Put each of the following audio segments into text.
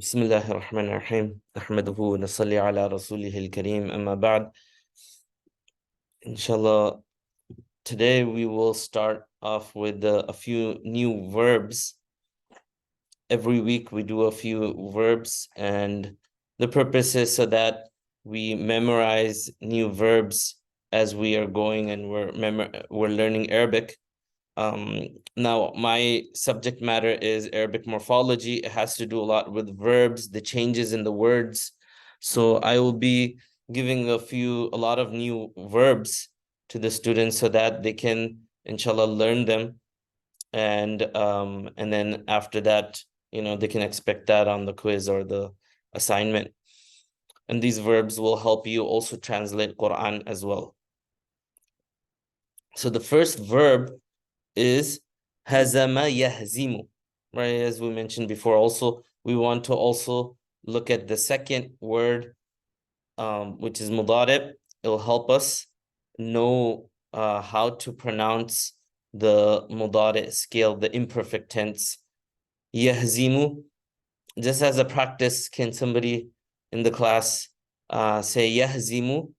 بسم الله الرحمن الرحيم نحمده ونصلي على رسوله الكريم أما بعد. Inshallah, today we will start off with a few new verbs. Every week we do a few verbs, and the purpose is so that we memorize new verbs as we are going and we're learning Arabic. Now, my subject matter is Arabic morphology. It has to do a lot with verbs, the changes in the words. So I will be giving a lot of new verbs to the students so that they can, inshallah, learn them. And then after that, they can expect that on the quiz or the assignment. And these verbs will help you also translate Quran as well. So the first verb is hazama yahzimu, right? As we mentioned before, also we want to also look at the second word, which is mudari'. It'll help us know how to pronounce the mudari' scale, the imperfect tense. Yahzimu, just as a practice, can somebody in the class say yahzimu?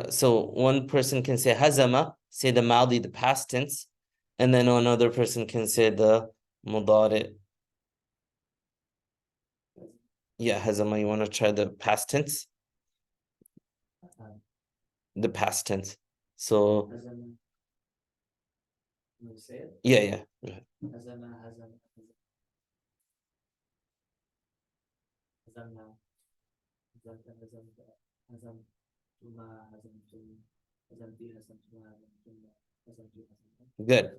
So one person can say hazama, say the madi, the past tense, and then another person can say the mudari'. Yeah, hazama, you want to try the past tense? The past tense. So yeah. Go ahead.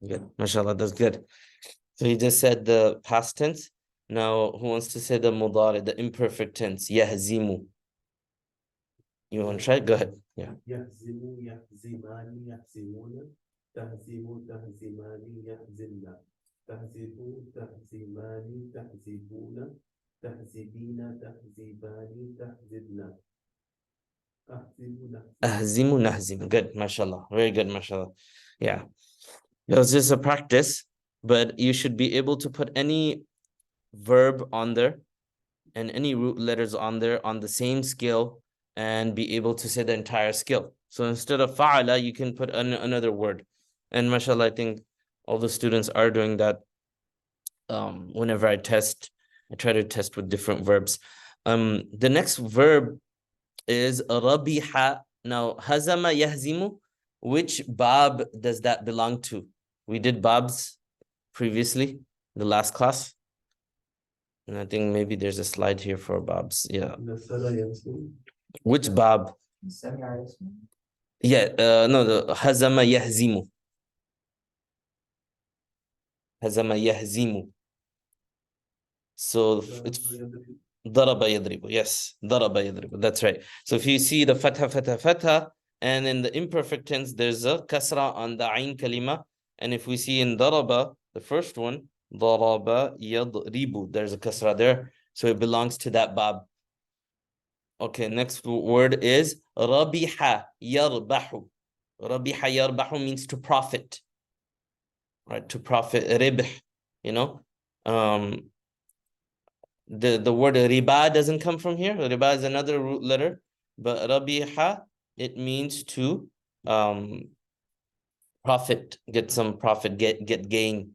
Good. MashaAllah, that's good. So he just said the past tense. Now, who wants to say the mudari', the imperfect tense? Yahzimu. You want to try? Go ahead. Yeah. يهزم يهزمان يهزمون تهزم تهزمان يهزمن تهزبون تهزمان تهزبون تهزبين تهزبان تهزبن Ahzimu nahzimu. Good, mashallah. Very good, mashallah. Yeah. It was just a practice, but you should be able to put any verb on there and any root letters on there on the same scale and be able to say the entire scale. So instead of fa'ala, you can put another word. And mashallah, I think all the students are doing that. Whenever I test, I try to test with different verbs. The next verb is rabiha. Now, hazama yahzimu, which bab does that belong to? We did babs previously, the last class. And I think maybe there's a slide here for babs. Yeah. Which bab? Yeah, no, the hazama yahzimu. Hazama yahzimu. So it's daraba yadribu. Yes, daraba yadribu. That's right. So if you see the fatha, fatha, fatha, and in the imperfect tense, there's a kasra on the ain kalima. And if we see in daraba, the first one, daraba yadribu, there's a kasra there. So it belongs to that bab. Okay, next word is rabiha yarbahu. Rabiha yarbahu means to profit. Right, to profit, ribh, the word riba doesn't come from here. Riba is another root letter, but rabiha, it means to profit, get some profit, get gain.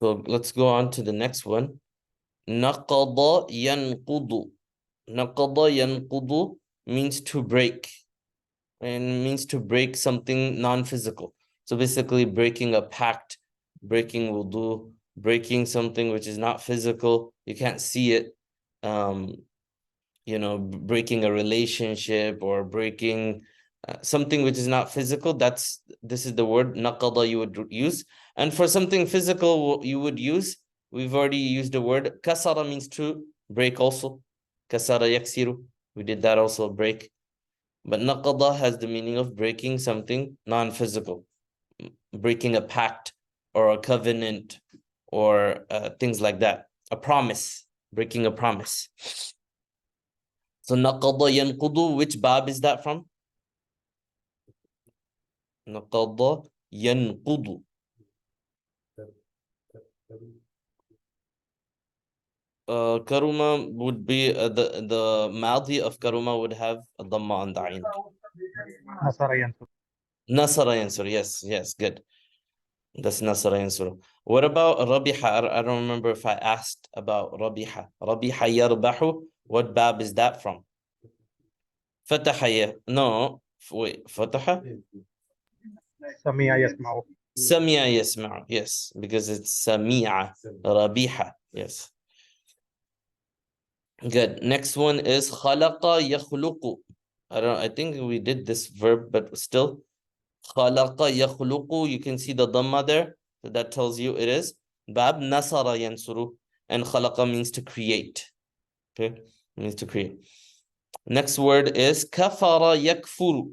So let's go on to the next one. Naqada yanqudu. Naqada yanqudu means to break, and means to break something non-physical. So basically breaking a pact, breaking wudu, breaking something which is not physical. You can't see it. Breaking a relationship or breaking something which is not physical. This is the word naqada you would use. And for something physical you would use, we've already used the word kasara, means to break also. Kasara yaksiru, we did that also, break. But naqada has the meaning of breaking something non-physical, breaking a pact or a covenant or things like that. A promise, breaking a promise. So naqada yanqudu, which bab is that from? Naqada yanqudu. Karuma would be the Madi of Karuma would have a Dhamma on the Ain. Nasara Yansur, yes, good. That's Nasara Yansur. What about Rabiha? I don't remember if I asked about Rabiha. Rabiha Yarbahu, what bab is that from? Fataha, no, wait, Fataha? Sami'a Yasma'u, yes, because it's Sami'a, Rabiha, yes. Good. Next one is khalaqa yakhluqu. I think we did this verb, but still. Khalaqa yakhluqu. You can see the dhamma there. So that tells you it is bab nasara yansuru. And khalaqa means to create. Okay? It means to create. Next word is kafara yakfuru.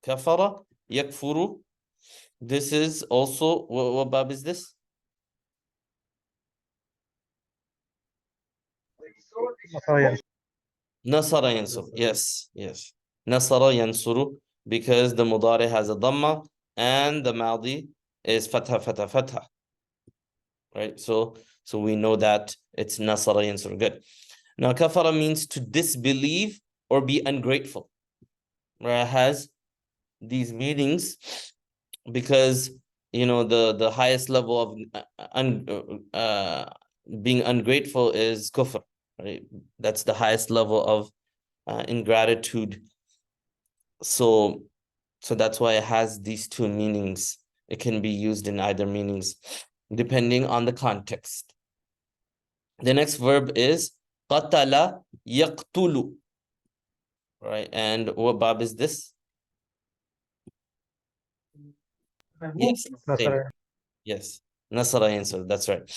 Kafara yakfuru. This is also, what bab is this? Nasara yansuru. Yes. Nasara yansuru, because the mudari has a dhamma and the madi is fatha. Right? So we know that it's nasara yansuru. Good. Now kafara means to disbelieve or be ungrateful. Right? It has these meanings because the highest level of being ungrateful is kufr. Right? That's the highest level of ingratitude. So that's why it has these two meanings. It can be used in either meanings, depending on the context. The next verb is qatala yaqtulu. Right? And what bab is this? Yes. Yes. Nasara answer. That's right.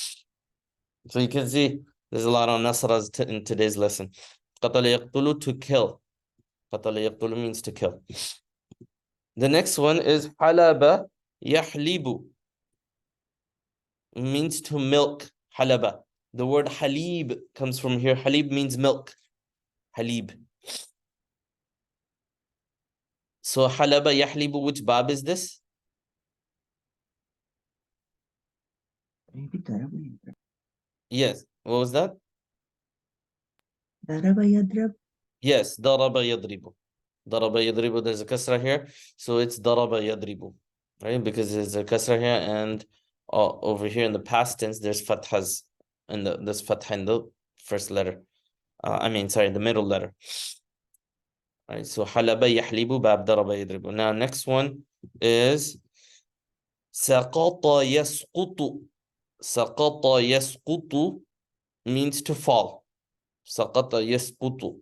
So you can see there's a lot of nasaras in today's lesson. Qatala yaqtulu, to kill. Qatala yaqtulu means to kill. The next one is halaba yahlibu, means to milk. Halaba. The word halib comes from here. Halib means milk. Halib. So halaba yahlibu, which bab is this? Yes. What was that? Yes, daraba yadribu. Daraba yadribu, there's a kasra here. So it's daraba yadribu. Right? Because there's a kasra here, and over here in the past tense, there's fathas. And there's fatha in the first letter. The middle letter. Right, so halaba yahlibu bab daraba yadribu. Now next one is saqata yasqutu. Saqata yasqutu means to fall. Saqata yasqutu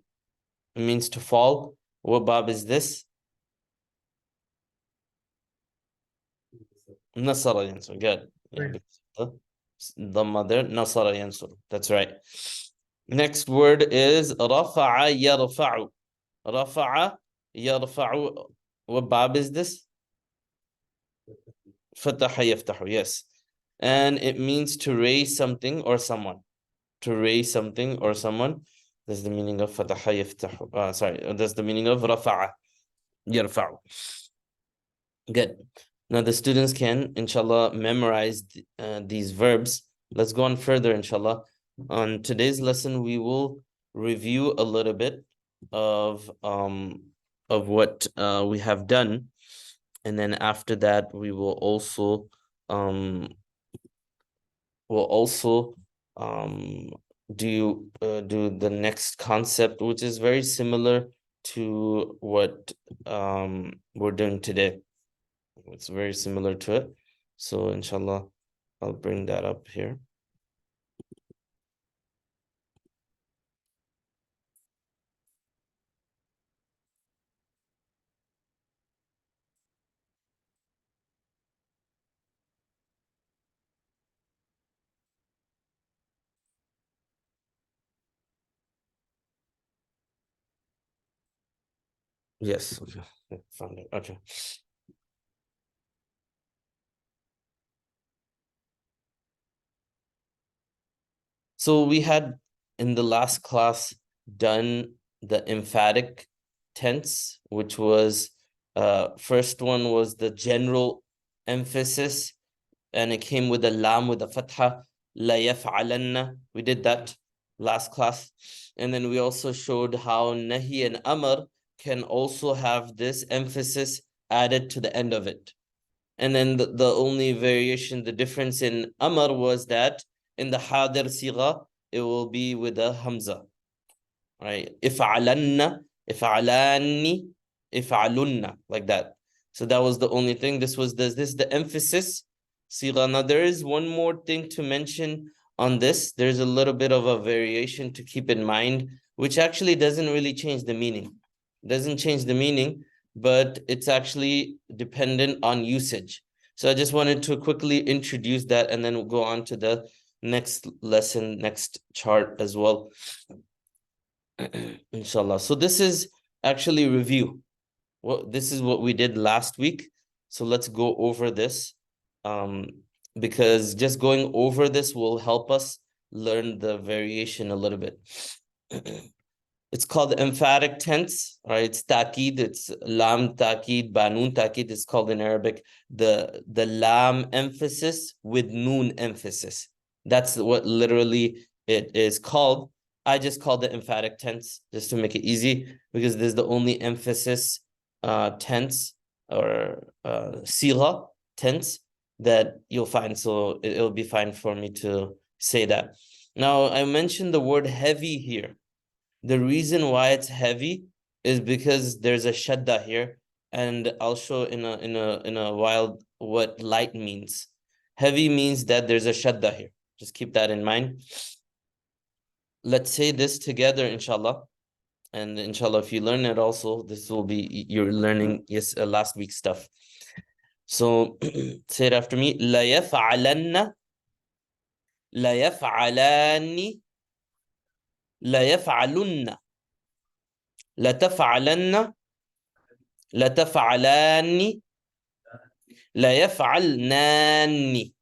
means to fall. What bab is this? Nasara yansur. Good. Yeah, the mother nasara yansur. That's right. Next word is rafa'a yarfa'u. Rafa'a yarfa'u. What bab is this? Fataha yaftahu, yes. And it means to raise something or someone. To raise something or someone. That's the meaning of fataha yaftahu. That's the meaning of rafa'a yarfa'u. Good. Now the students can, inshallah, memorize these verbs. Let's go on further, inshallah. On today's lesson, we will review a little bit of what we have done, and then after that, we will also do the next concept, which is very similar to what we're doing today. It's very similar to it. So inshallah, I'll bring that up here. Yes, okay. Found it. Okay. So we had in the last class done the emphatic tense, which was first one was the general emphasis, and it came with a lam with a fatha, la yaf'alanna. We did that last class. And then we also showed how nahi and amr can also have this emphasis added to the end of it. And then the only variation, the difference in amr was that in the hadir sigha, it will be with a hamza, right? If'alanna, if'alani, if'alunna, like that. So that was the only thing. This is the emphasis sigha. Now there is one more thing to mention on this. There's a little bit of a variation to keep in mind, which actually doesn't really change the meaning. Doesn't change the meaning, but it's actually dependent on usage. So I just wanted to quickly introduce that and then we'll go on to the next lesson, next chart as well. Inshallah. So this is actually review. Well, this is what we did last week. So let's go over this. Because just going over this will help us learn the variation a little bit. It's called emphatic tense, right? It's ta'kid, it's lam ta'kid, banun ta'kid. It's called in Arabic the lam emphasis with noon emphasis. That's what literally it is called. I just called it emphatic tense just to make it easy because this is the only emphasis tense or sigha tense that you'll find. So it'll be fine for me to say that. Now I mentioned the word heavy here. The reason why it's heavy is because there's a shadda here, and I'll show in a while what light means. Heavy means that there's a shadda here. Just keep that in mind. Let's say this together, inshallah. And inshallah, if you learn it also, this will be you're learning last week's stuff. So say it after me. La yaf'alanna, la yaf'alani, la yaf'alunna, la taf'alanna, لا تفعلان لا يفعلنان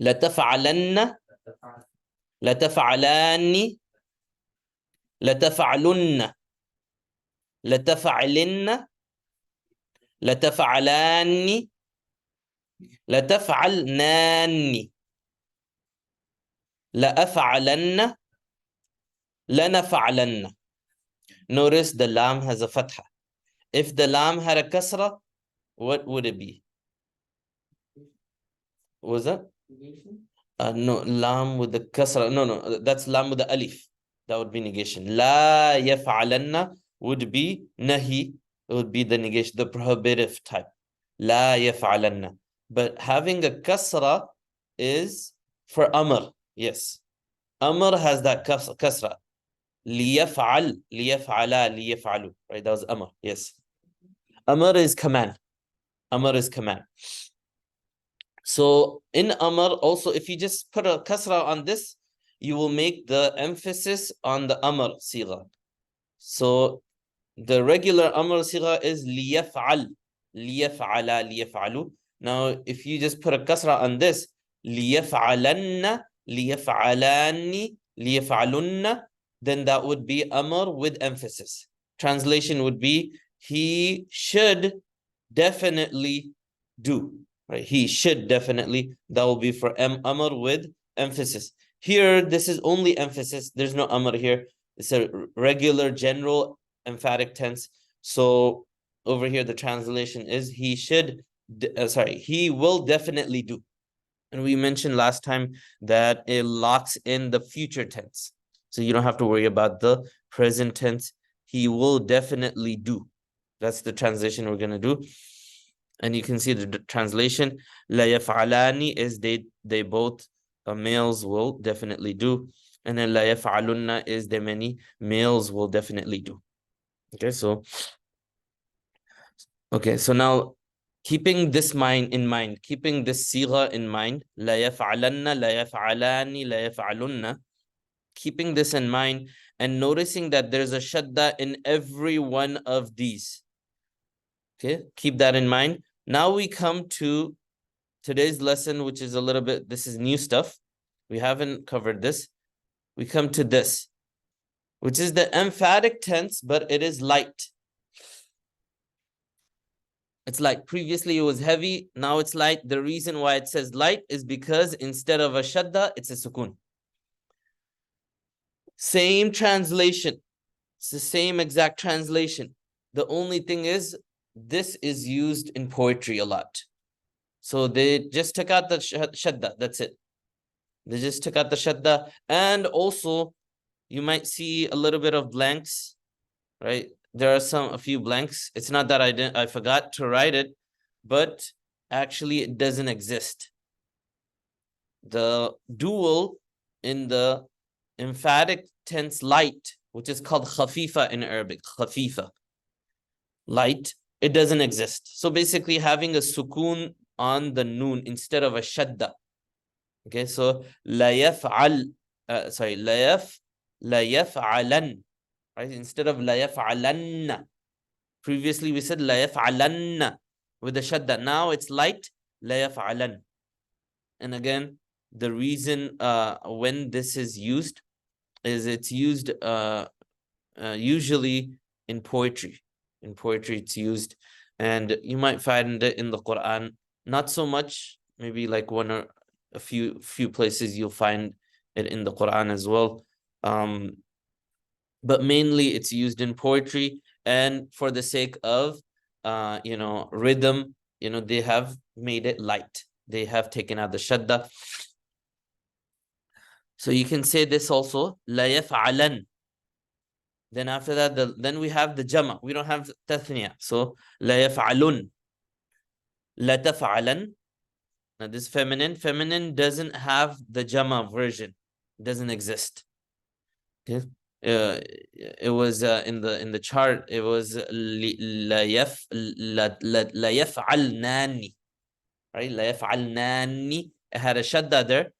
لا تفعلن لا تفعلان لا تفعلن لا تفعلن لا تفعلان لا تفعلنان لا أفعلن لا نفعلن. Notice the lam has a fatha. If the lam had a kasra, what would it be? What was that? No, lam with the kasra. No, that's lam with the alif. That would be negation. La yaf'alanna would be nahi. It would be the negation, the prohibitive type. La yaf'alanna. But having a kasra is for amr. Yes. Amr has that kasra. Liyaf'al, liyaf'ala, liyaf'alu. Right, that was amr. Yes. Amr is command. Amr is command. So in amr, also, if you just put a kasra on this, you will make the emphasis on the amr sigha. So the regular amr sigha is liyaf'al, liyaf'ala, liyaf'alu. Now, if you just put a kasra on this, liyaf'alanna, liyaf'alani, liyaf'alunna, then that would be amr with emphasis. Translation would be, he should definitely do. Right? He should definitely. That will be for amr with emphasis. Here, this is only emphasis. There's no amr here. It's a regular general emphatic tense. So over here, the translation is he should, he will definitely do. And we mentioned last time that it locks in the future tense. So you don't have to worry about the present tense. He will definitely do. That's the translation we're going to do. And you can see the translation. La yaf'alani is they both males will definitely do. And then la yaf'alunna is the many males will definitely do. Okay, so now keeping this in mind, keeping this sigha in mind, la yaf'alanna, la yaf'alani, la yaf'alunna, keeping this in mind and noticing that there's a shadda in every one of these. Okay, keep that in mind. Now we come to today's lesson, which is a little bit, this is new stuff. We haven't covered this. We come to this, which is the emphatic tense, but it is light. It's light. Previously it was heavy, now it's light. The reason why it says light is because instead of a shadda, it's a sukun. Same translation. It's the same exact translation. The only thing is, this is used in poetry a lot. So they just took out the shadda, that's it. They just took out the shadda. And also, you might see a little bit of blanks, right? There are a few blanks. It's not that I forgot to write it, but actually it doesn't exist. The dual in the emphatic tense light, which is called Khafeefah in Arabic, Khafeefah, light, it doesn't exist. So basically having a sukun on the noon instead of a shadda. Okay, so la yaf'al, la yaf'alan, right? Instead of la yaf'alanna. Previously we said la yaf'alanna with the shadda. Now it's light, la yaf'alan. And again, the reason when this is used is it's used usually in poetry. In poetry it's used, and you might find it in the Quran, not so much, maybe like one or a few places you'll find it in the Quran as well. But mainly it's used in poetry, and for the sake of rhythm, they have made it light. They have taken out the shadda. So you can say this also, la yaf'alan. Then after that, then we have the jama. We don't have tathniya. So la yaf'alun, la taf'alan. Now this feminine doesn't have the jama version. It doesn't exist. Okay. It was in the chart. It was la yaf'alnani, right? La yaf'alnani. It had a shadda there,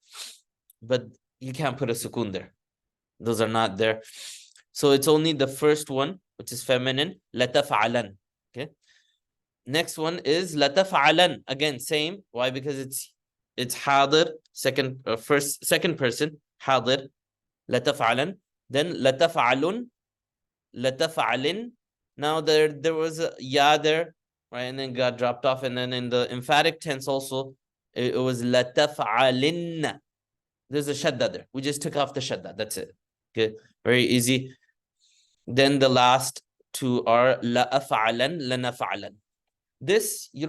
but you can't put a sukun there. Those are not there. So it's only the first one, which is feminine, la taf'alan. Okay. Next one is la taf'alan. Again, same. Why? Because it's hadir, second person, hadir, la taf'alan. Then la taf'alun, la taf'alin. Now there was a ya there, right? And then got dropped off. And then in the emphatic tense also, it was la taf'alin. There's a shadda there. We just took off the shadda. That's it. Okay. Very easy. Then the last two are la af'alan, la naf'alan. This you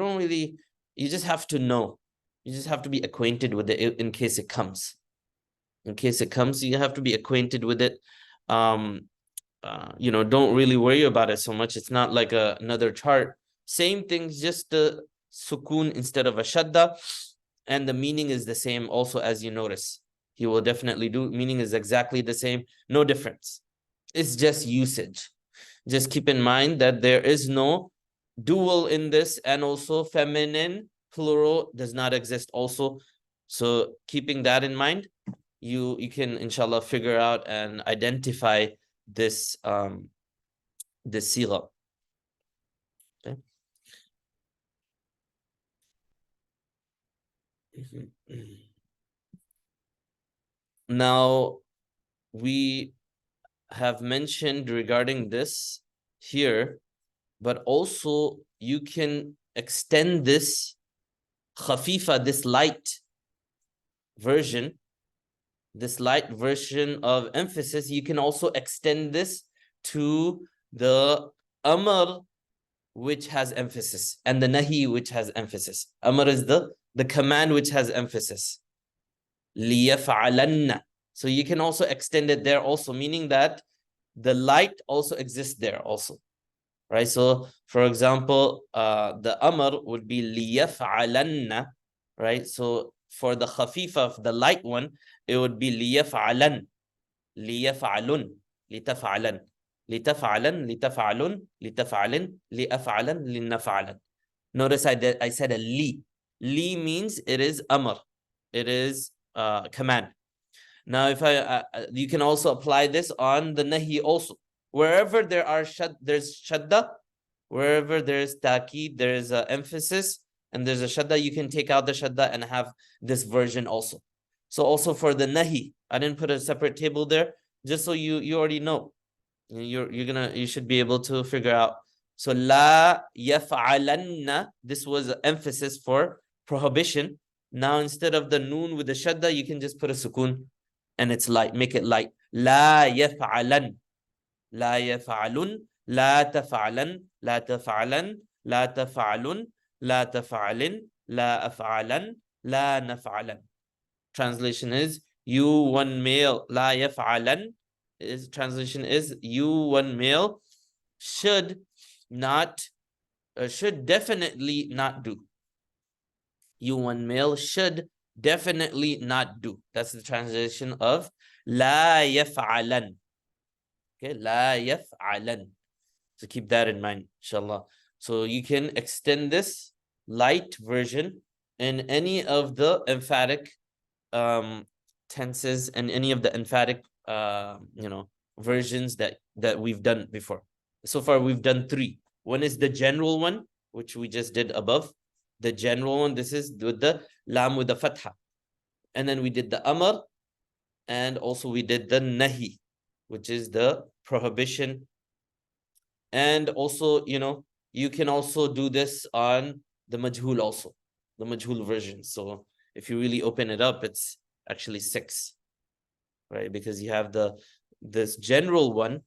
just have to know. You just have to be acquainted with it in case it comes. In case it comes, you have to be acquainted with it. Don't really worry about it so much. It's not like another chart. Same things, just the sukun instead of a shadda, and the meaning is the same also, as you notice. He will definitely do. Meaning is exactly the same. No difference. It's just usage. Just keep in mind that there is no dual in this, and also feminine plural does not exist also. So keeping that in mind, you can inshallah figure out and identify this this sigha. Okay. Now we have mentioned regarding this here, but also you can extend this Khafeefah, this light version of emphasis. You can also extend this to the amr, which has emphasis, and the nahi, which has emphasis. Amr is the command which has emphasis. لِيَفْعَلَنَّ. So you can also extend it there also, meaning that the light also exists there also, right? So for example, the amr would be لِيَفْعَلَنَّ, right? So for the Khafeefah, the light one, it would be لِيَفْعَلَنْ, لِيَفْعَلُنْ, لِتَفْعَلَنْ, لِتَفْعَلَنْ, لِتَفْعَلُنْ, لِتَفْعَلِنْ, لِأَفْعَلَنْ, لِنَفْعَلَنْ. Notice I said a li. Li means it is amr. It is command. Now, if you can also apply this on the nahi also. Wherever there's shadda, wherever there's ta'keed, there's an emphasis, and there's a shadda, you can take out the shadda and have this version also. So also for the nahi, I didn't put a separate table there, just so you already know. You should be able to figure out. So la yaf'alanna, this was emphasis for prohibition. Now instead of the noon with the shadda, you can just put a sukun and it's light, make it light. La yaf'alan, la yaf'alun, la taf'alan, la taf'alan, la taf'alun, la taf'alin, la af'alan, la naf'alan. Translation is you one male, la yaf'alan, is translation is you one male should not should definitely not do. You one male should definitely not do. That's the translation of la yaf'alan. Okay, la yaf'alan. So keep that in mind, inshallah. So you can extend this light version in any of the emphatic tenses and any of the emphatic versions that we've done before. So far we've done 3. One is the general one, which we just did above. The general one, this is with the lam with the fatha. And then we did the amr, and also we did the nahi, which is the prohibition. And also, you can also do this on the majhul also, the majhul version. So if you really open it up, it's actually 6, right? Because you have this general one,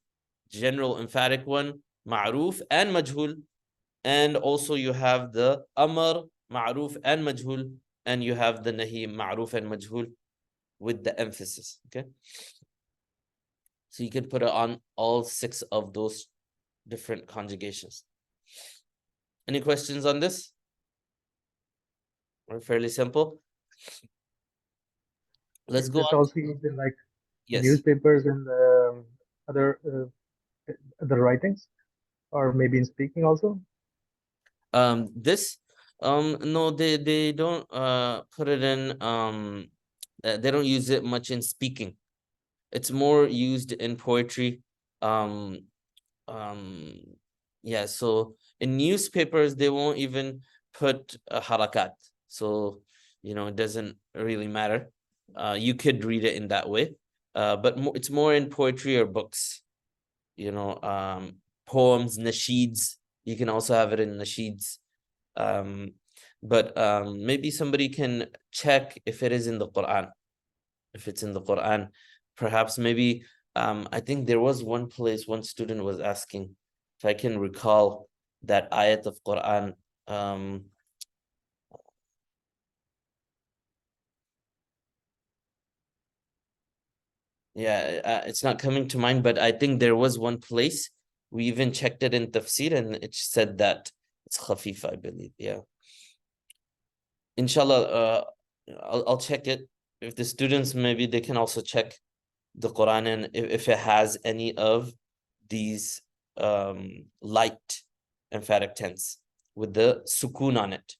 general emphatic one, ma'ruf and majhul, and also you have the amr, ma'ruf and majhul, and you have the nahi, ma'ruf and majhul with the emphasis. Okay, so you can put it on all 6 of those different conjugations. Any questions on this? Or fairly simple. Let's Is go this on. also used in like Yes. newspapers and other other writings, or maybe in speaking also? This no, they don't put it in they don't use it much in speaking. It's more used in poetry. um yeah, so in newspapers they won't even put a harakat, so it doesn't really matter. You could read it in that way, but it's more in poetry or books, poems, nasheeds. You can also have it in nasheeds. But maybe somebody can check if it is in the Quran. If it's in the Quran, perhaps maybe I think there was one place one student was asking if I can recall that ayat of Quran. Yeah, it's not coming to mind, but I think there was one place we even checked it in tafsir and it said that it's Khafeefah, I believe. Yeah. Inshallah, I'll check it. If the students, maybe they can also check the Quran and if it has any of these light emphatic tense with the sukun on it.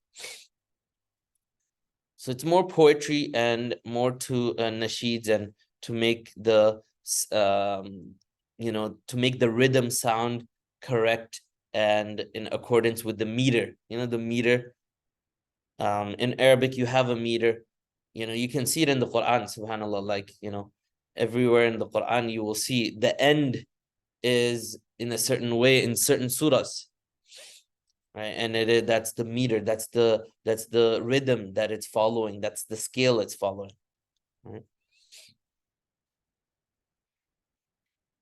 So it's more poetry and more to nasheeds and to make the to make the rhythm sound correct and in accordance with the meter. The meter. In Arabic, you have a meter. You can see it in the Quran, subhanAllah, like, everywhere in the Quran, you will see the end is in a certain way in certain surahs, right? And that's the meter, that's the rhythm that it's following, that's the scale it's following, right?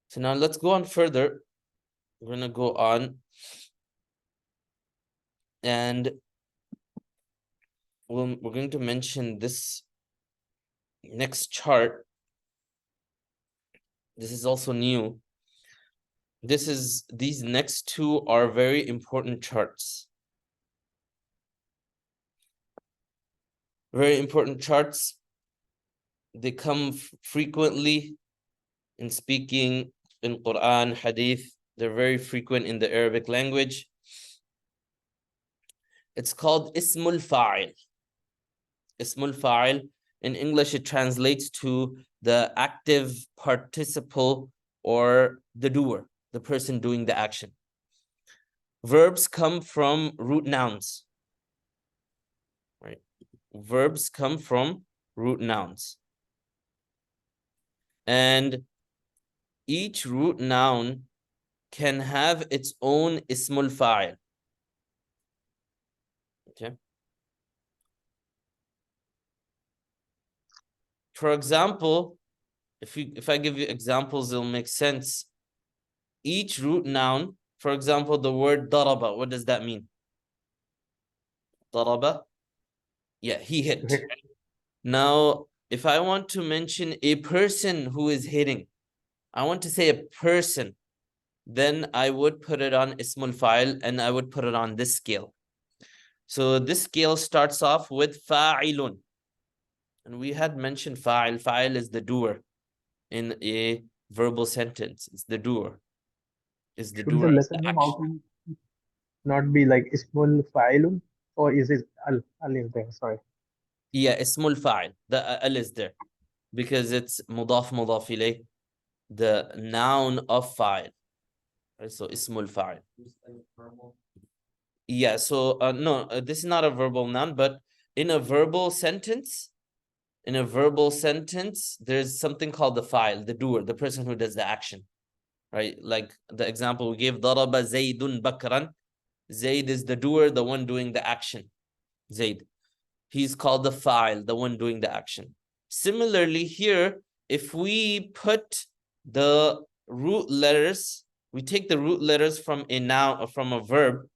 So now let's go on further. We're going to go on and we're going to mention this next chart. This is also new. These next 2 are very important charts. Very important charts. They come frequently in speaking, in Quran, Hadith. They're very frequent in the Arabic language. It's called Ismul Fa'il. Ismul Fa'il. In English, it translates to the active participle or the doer, the person doing the action. Verbs come from root nouns, right? Verbs come from root nouns. And each root noun can have its own ismul fa'il. Okay. For example, if I give you examples, it'll make sense. Each root noun, for example, the word daraba, what does that mean? Daraba? Yeah, he hit. hit. Now, if I want to mention a person who is hitting, I want to say a person, then I would put it on ismul fa'il and I would put it on this scale. So this scale starts off with fa'ilun. And we had mentioned fa'il. Fa'il is the doer in a verbal sentence. It's the doer. Is the Should the doer of the lesson name action. also not be like Ismul Fa'ilun, or is it Al is there? Sorry. Yeah, ismul fa'il. The al is there because it's mudaf ilayh, the noun of fa'il. Right? So ismul fa'il. Yeah, so no, this is not a verbal noun, but in a verbal sentence, there's something called the fa'il, the doer, the person who does the action. Right? Like the example we gave, daraba Zaydun bakran. Zayd is the doer, the one doing the action. Zayd. He's called the fa'il, the one doing the action. Similarly, here, if we put the root letters, we take the root letters from a noun or from a verb,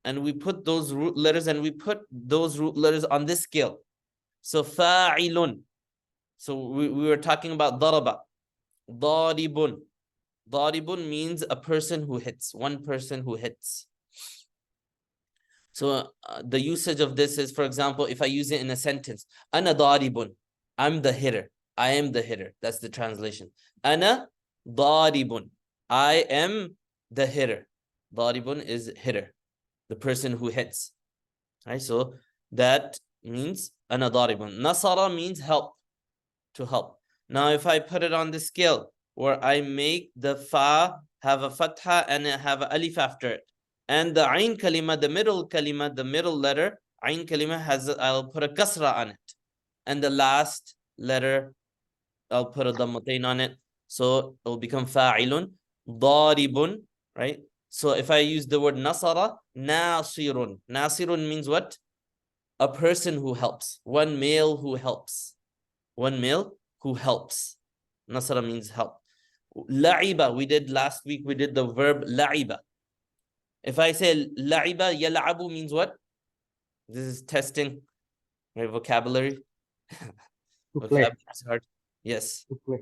and we put those root letters on this scale. So fa'ilun. So we were talking about daraba. Daribun. Daribun means a person who hits, one person who hits. So the usage of this is, for example, if I use it in a sentence, Ana daribun, I'm the hitter. I am the hitter. That's the translation. Ana daribun, I am the hitter. Daribun is hitter, the person who hits. Right? So that means Ana daribun. Nasara means help, to help. Now, if I put it on the scale where I make the fa have a fatha and have an alif after it, and the ain kalima, the middle letter, ain kalima I'll put a kasra on it, and the last letter, I'll put a dammatain on it, so it will become fa'ilun, daribun, right? So if I use the word nasara, nasirun means what? A person who helps, one male who helps. One male who helps. Nasara means help. La'iba, we did last week, we did the verb la'iba. If I say la'iba, yal'abu means what? This is testing my vocabulary. To play. Vocabulary is hard. Yes. To play.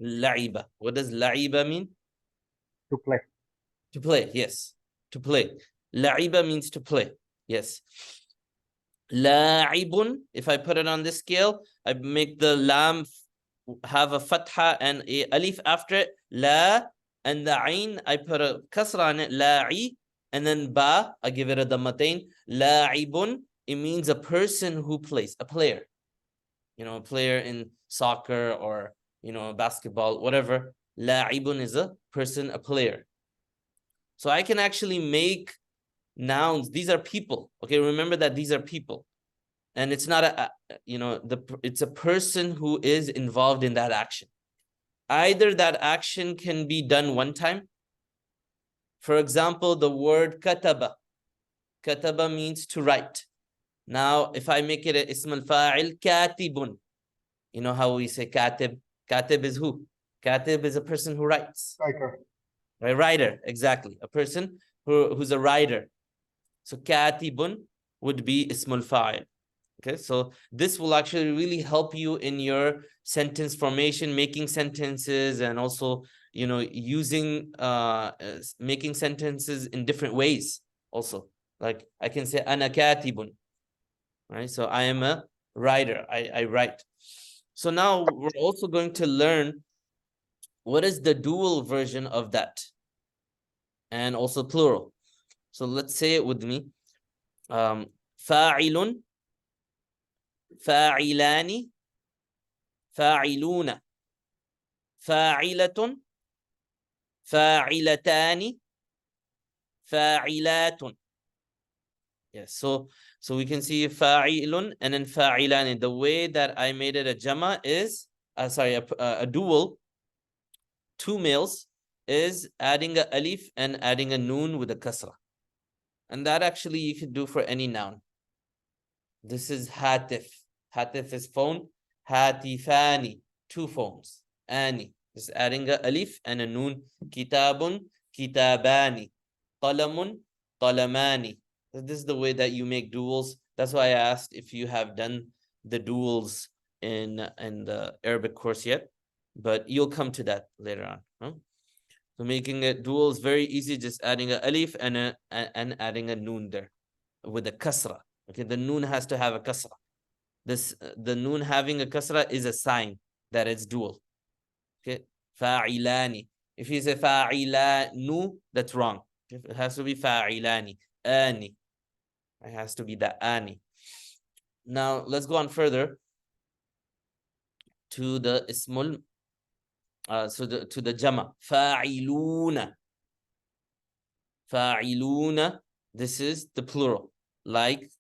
La'iba. What does la'iba mean? To play. To play, yes. To play. La'iba means to play. Yes. La'ibun, if I put it on this scale, I make the lam have a fatha and a alif after it, la, and the ain, I put a kasra on it, la'i, and then ba, I give it a dammatain, la'ibun, it means a person who plays, a player. You know, a player in soccer or, you know, basketball, whatever. La'ibun is a person, a player. So I can actually make nouns. These are people. Okay, remember that these are people. And it's not it's a person who is involved in that action. Either that action can be done one time. For example, the word kataba. Kataba means to write. Now, if I make it an ism al-fa'il, katibun. You know how we say katib? Katib is who? Katib is a person who writes. Writer. Right, writer, exactly. A person who's a writer. So katibun would be ism al-fa'il. Okay, so this will actually really help you in your sentence formation, making sentences, and also, you know, using making sentences in different ways. Also, like I can say ana katibun, right? So I am a writer. I write. So now we're also going to learn what is the dual version of that, and also plural. So let's say it with me. Fa'ilun, فاعلان فاعلون فاعلة فاعلتان فاعلات. Yes, so we can see fa'ilun and then fa'ilani. The way that I made it a jama is a dual, two males, is adding a alif and adding a noon with a kasra. And that actually you could do for any noun. This is hatif. Hatif is phone. Hatifani, two phones. Ani is adding a alif and a noon. Kitabun, kitabani. Qalamun, qalamani. This is the way that you make duals. That's why I asked if you have done the duals in the Arabic course yet, but you'll come to that later on. Huh? So making a dual is very easy, just adding a alif and adding a noon there with a kasra. Okay, the noon has to have a kasra. The noon having a kasra is a sign that it's dual. Okay, fa'ilani. If you say fa'ilanu, that's wrong. It has to be fa'ilani. Ani. It has to be the ani. Now let's go on further to the ismul. To the jama. Fa'iluna. Fa'iluna. This is the plural. Like,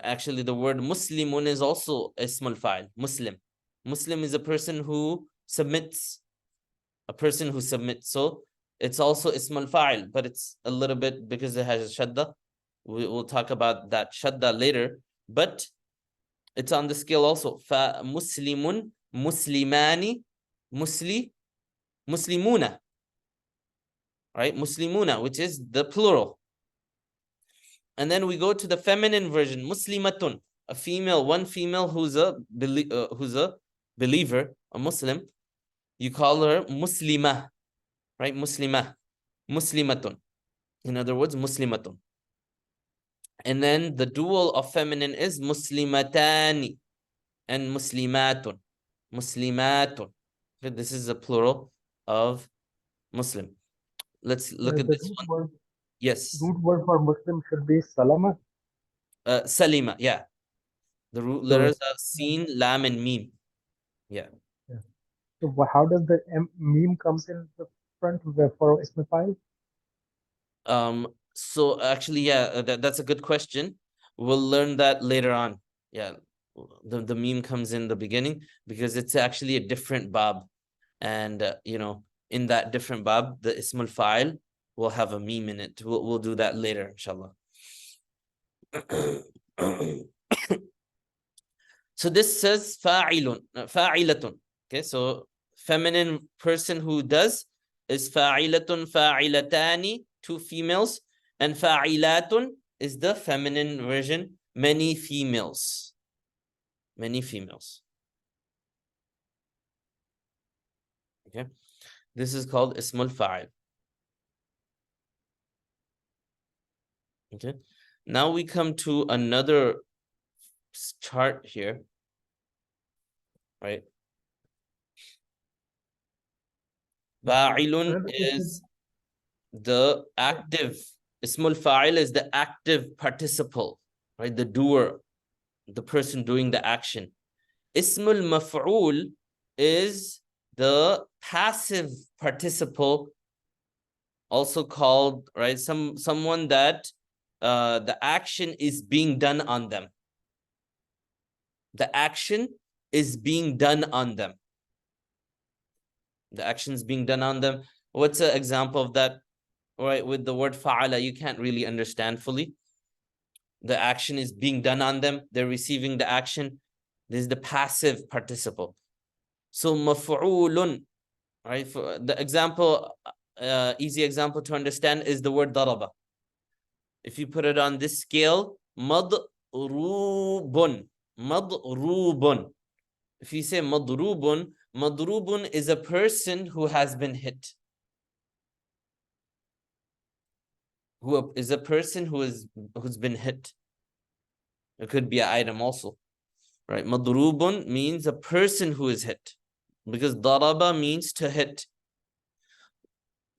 actually, the word Muslimun is also ismul fa'il. Muslim. Muslim is a person who submits. A person who submits. So it's also ismul fa'il, but it's a little bit because it has a shadda. We'll talk about that shadda later. But it's on the scale also. Fa Muslimun, Muslimani, Muslimuna. Right? Muslimuna, which is the plural. And then we go to the feminine version, Muslimatun, a female, one female who's a believer, a Muslim. You call her Muslimah, right? Muslimah, Muslimatun. In other words, Muslimatun. And then the dual of feminine is Muslimatani and Muslimatun. Muslimatun. Okay, this is a plural of Muslim. Let's look at The this root one. word, Yes. root word for Muslim should be salama. Salima, yeah. The root letters are Sin, Lam, and Mim. Yeah. Yeah. So how does the meme comes in the front for ism file? So actually, yeah, that's a good question. We'll learn that later on. Yeah, the meme comes in the beginning because it's actually a different bab, and in that different bab, the ismul fa'il will have a meme in it. We'll do that later, inshallah. So this says fa'ilun, fa'ilatun. Okay, so feminine person who does is fa'ilatun, fa'ilatani, two females, and fa'ilatun is the feminine version, many females. Many females. Okay, this is called ismul fa'il. Okay, now we come to another chart here, right? Fa'ilun is the active. Ismul fa'il is the active participle, right? The doer, the person doing the action. Ismul maf'ul is the passive participle, also called, right, someone that the action is being done on them. The action is being done on them. The action is being done on them. What's an example of that? All right, with the word fa'ala, you can't really understand fully. The action is being done on them. They're receiving the action. This is the passive participle. So maf'ulun, right? For the example, easy example to understand is the word daraba. If you put it on this scale, madrubun, madrubun. If you say madrubun, madrubun is a person who has been hit. Who is a person who's been hit. It could be an item also, right? Madrubun means a person who is hit, because daraba means to hit.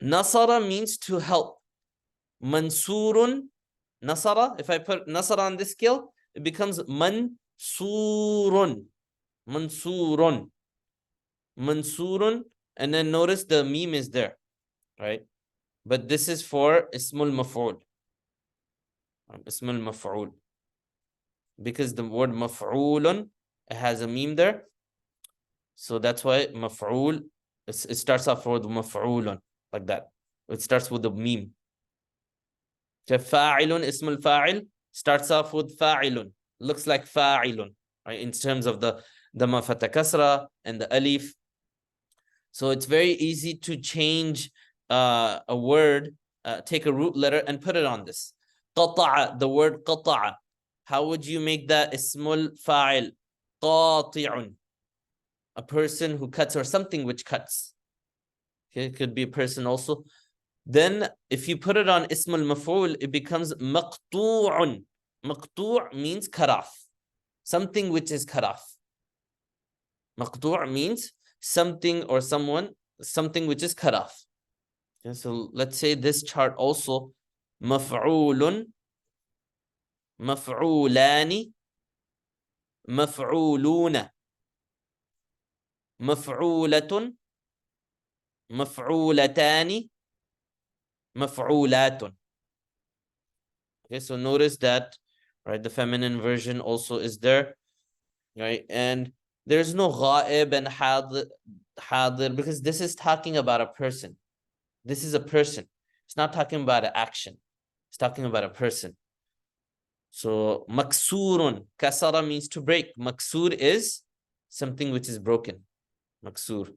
Nasara means to help. Mansurun, nasara, if I put nasara on this scale, it becomes mansurun. Mansurun. Mansurun, and then notice the meme is there, right? But this is for ismul maf'ul. Ismul maf'ul. Because the word maf'ulun has a meme there. So that's why maf'ul, it starts off with maf'ulun, like that. It starts with the meme. Fa'ilun, ism al-fa'il, starts off with fa'ilun. Looks like fa'ilun, right? In terms of the dhamma fatha kasra and the alif. So it's very easy to change a word, take a root letter and put it on this. Qata'a, the word qata'a. How would you make that ismul fa'il? Qati'un. A person who cuts, or something which cuts. Okay, it could be a person also. Then if you put it on ismul maf'ul, it becomes maqtu'un. Maqtu' means cut off. Something which is cut off. Maqtu' means something or someone, something which is cut off. Okay, so let's say this chart also, maf'ulun, maf'ulani, maf'uluna, maf'ulatun, maf'ulatani, maf'ulatun. Okay, so notice that, right, the feminine version also is there, right? And there's no ghaib and hadir, because this is talking about a person. This is a person. It's not talking about an action. It's talking about a person. So maksurun, kasara means to break. Maksur is something which is broken. Maksur.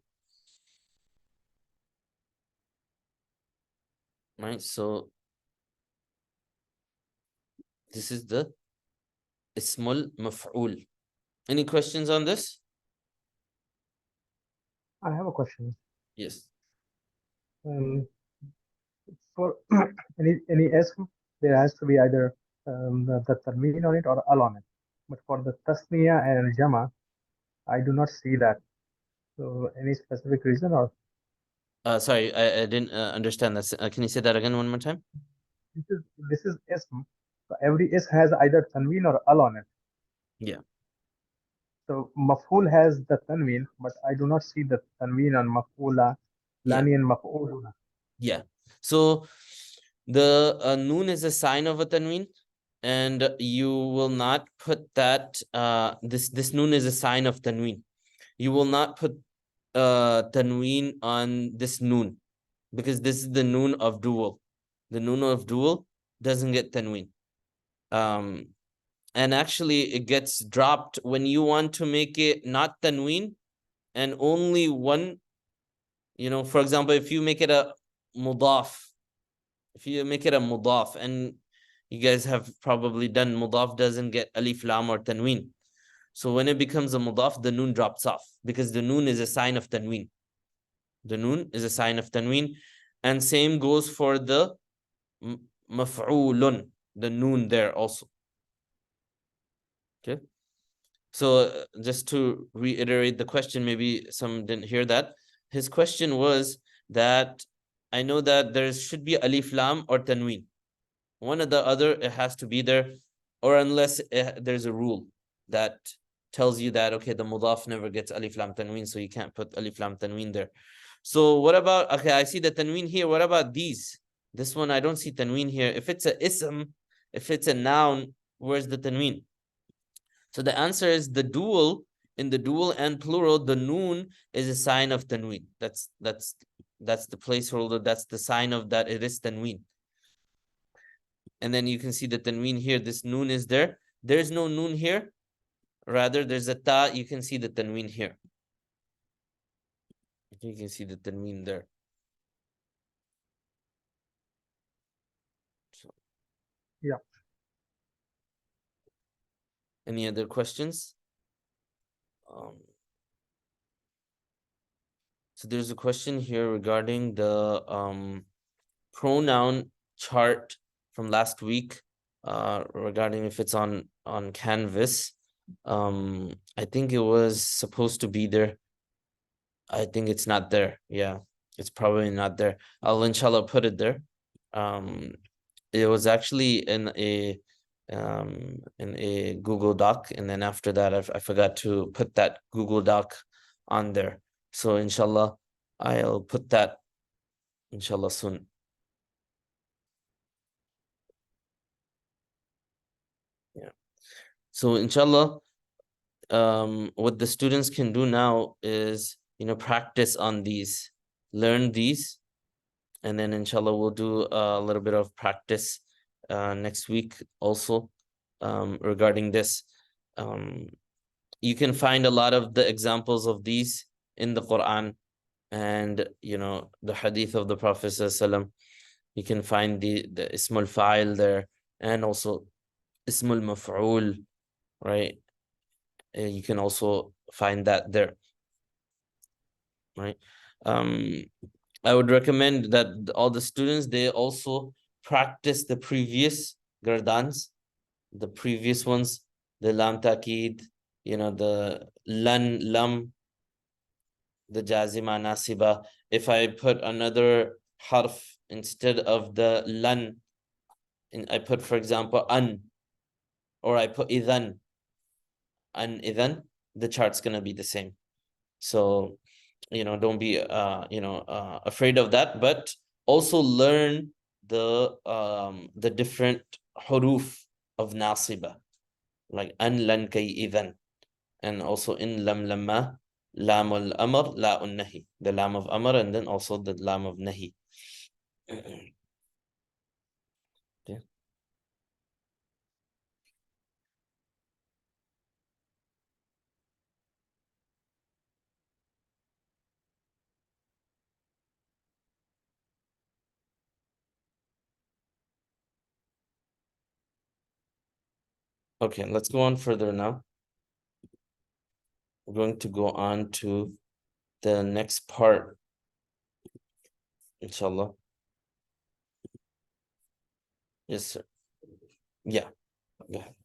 Right? So this is the ismul maf'ul. Any questions on this? I have a question. Yes. For any ism, there has to be either the tanween on it or al on it. But for the tasniya and jama, I do not see that. So any specific reason, or Sorry, I didn't understand that. Can you say that again one more time? this is ism. So every ism has either tanween or al on it. Yeah. So maf'ul has the tanween, but I do not see the tanween on maf'ula, Yeah. lani and maf'uluna. Yeah. So the noon is a sign of a tanween, and you will not put that this noon is a sign of tanween. You will not put tanween on this noon, because this is the noon of dual. The noon of dual doesn't get tanween. And actually it gets dropped when you want to make it not tanween and only one, for example, if you make it a mudaf, and you guys have probably done mudaf doesn't get alif lam or tanween. So when it becomes a mudaf, the noon drops off, because the noon is a sign of tanween. The noon is a sign of tanween. And same goes for the maf'ulun, the noon there also. Okay. So just to reiterate the question, maybe some didn't hear that. His question was that I know that there should be alif lam or tanween. One or the other, it has to be there, or unless there's a rule that tells you that, okay, the mudaf never gets alif lam tanween, so you can't put alif lam tanween there. So what about, okay, I see the tanween here. What about these? This one, I don't see tanween here. If it's a ism, if it's a noun, where's the tanween? So the answer is the dual. In the dual and plural, the noon is a sign of tanween. That's the placeholder. That's the sign of that it is tanween. And then you can see the tanween here. This noon is there. There's no noon here. Rather, there's a ta. You can see the tanween here. You can see the tanween there. So, Yeah. any other questions? So there's a question here regarding the pronoun chart from last week, regarding if it's on Canvas. I think it was supposed to be there. I think it's not there. Yeah, it's probably not there. I'll inshallah put it there. It was actually in a Google Doc, and then after that I forgot to put that Google Doc on there. So inshallah I'll put that inshallah soon. Yeah. So inshallah, what the students can do now is, practice on these, learn these, and then inshallah we'll do a little bit of practice next week also regarding this. You can find a lot of the examples of these in the Quran and the hadith of the Prophet ﷺ. You can find the Ismul Faail there, and also Ismul Mafool, right? You can also find that there, right? I would recommend that all the students, they also practice the previous gardans, the previous ones, the lam takid, the lan, lam, the jazima, nasiba. If I put another harf instead of the lan, and I put, for example, an, or I put idan, the chart's gonna be the same. So, don't be afraid of that, but also learn the different huruf of nasiba, like an, lan, kay, idan, and also in lam, lamma, lam al amr, la un nahi, the lam of amr, and then also the lam of nahi. Okay, let's go on further now. We're going to go on to the next part, inshallah. Yes, sir. Yeah, go ahead.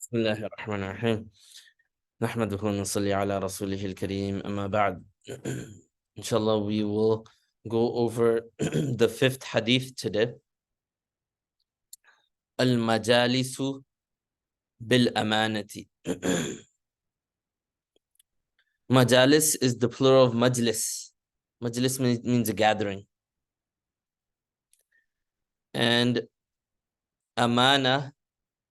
بسم الله الرحمن الرحيم نحمده ونصلي على رسوله الكريم أما بعد. Inshallah, we will go over the fifth hadith today. Al-majalisu bil-amanati. Majalis is the plural of majlis. Majlis means a gathering. And amana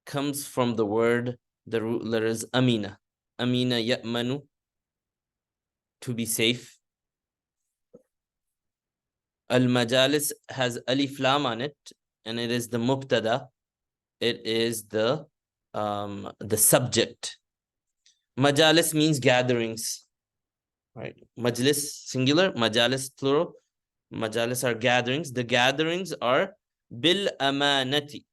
comes from the word, the root letter is amina. Amina ya'manu, to be safe. Al-majalis has alif lam on it, and it is the mubtada. It is the subject. Majalis means gatherings, right? Majlis singular, majalis plural. Majalis are gatherings. The gatherings are bil amanati.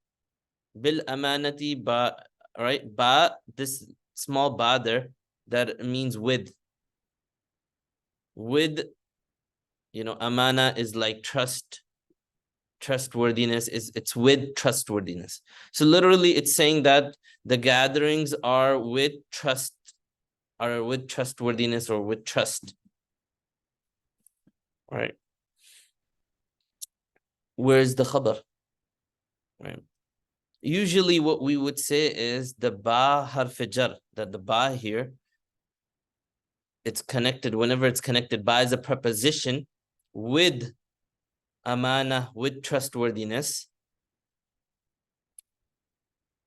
Bil amanati, ba, right? Ba, this small ba there, that means with. With, amana is like trust. Trustworthiness it's with trustworthiness. So literally it's saying that the gatherings are with trust, are with trustworthiness, or with trust. Right? Where's the khabar? Right? Usually what we would say is the ba harf jar, that the ba here, it's connected. Whenever it's connected, ba is a preposition with amana, with trustworthiness.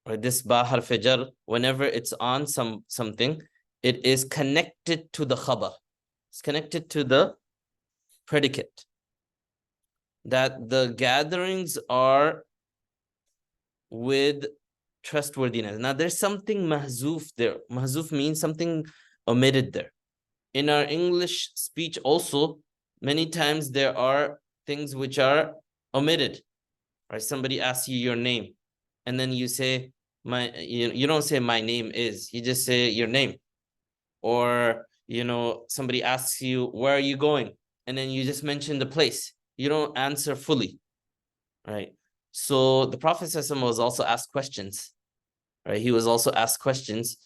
Or this ba harf jar, whenever it's on something, it is connected to the khabar. It's connected to the predicate. That the gatherings are with trustworthiness. Now there's something mahzuf there. Mahzuf means something omitted there. In our English speech also, many times there are things which are omitted. Right? Somebody asks you your name, and then you say, you don't say my name is, you just say your name. Or, somebody asks you, where are you going? And then you just mention the place. You don't answer fully, right? So the Prophet ﷺ was also asked questions. right? He was also asked questions.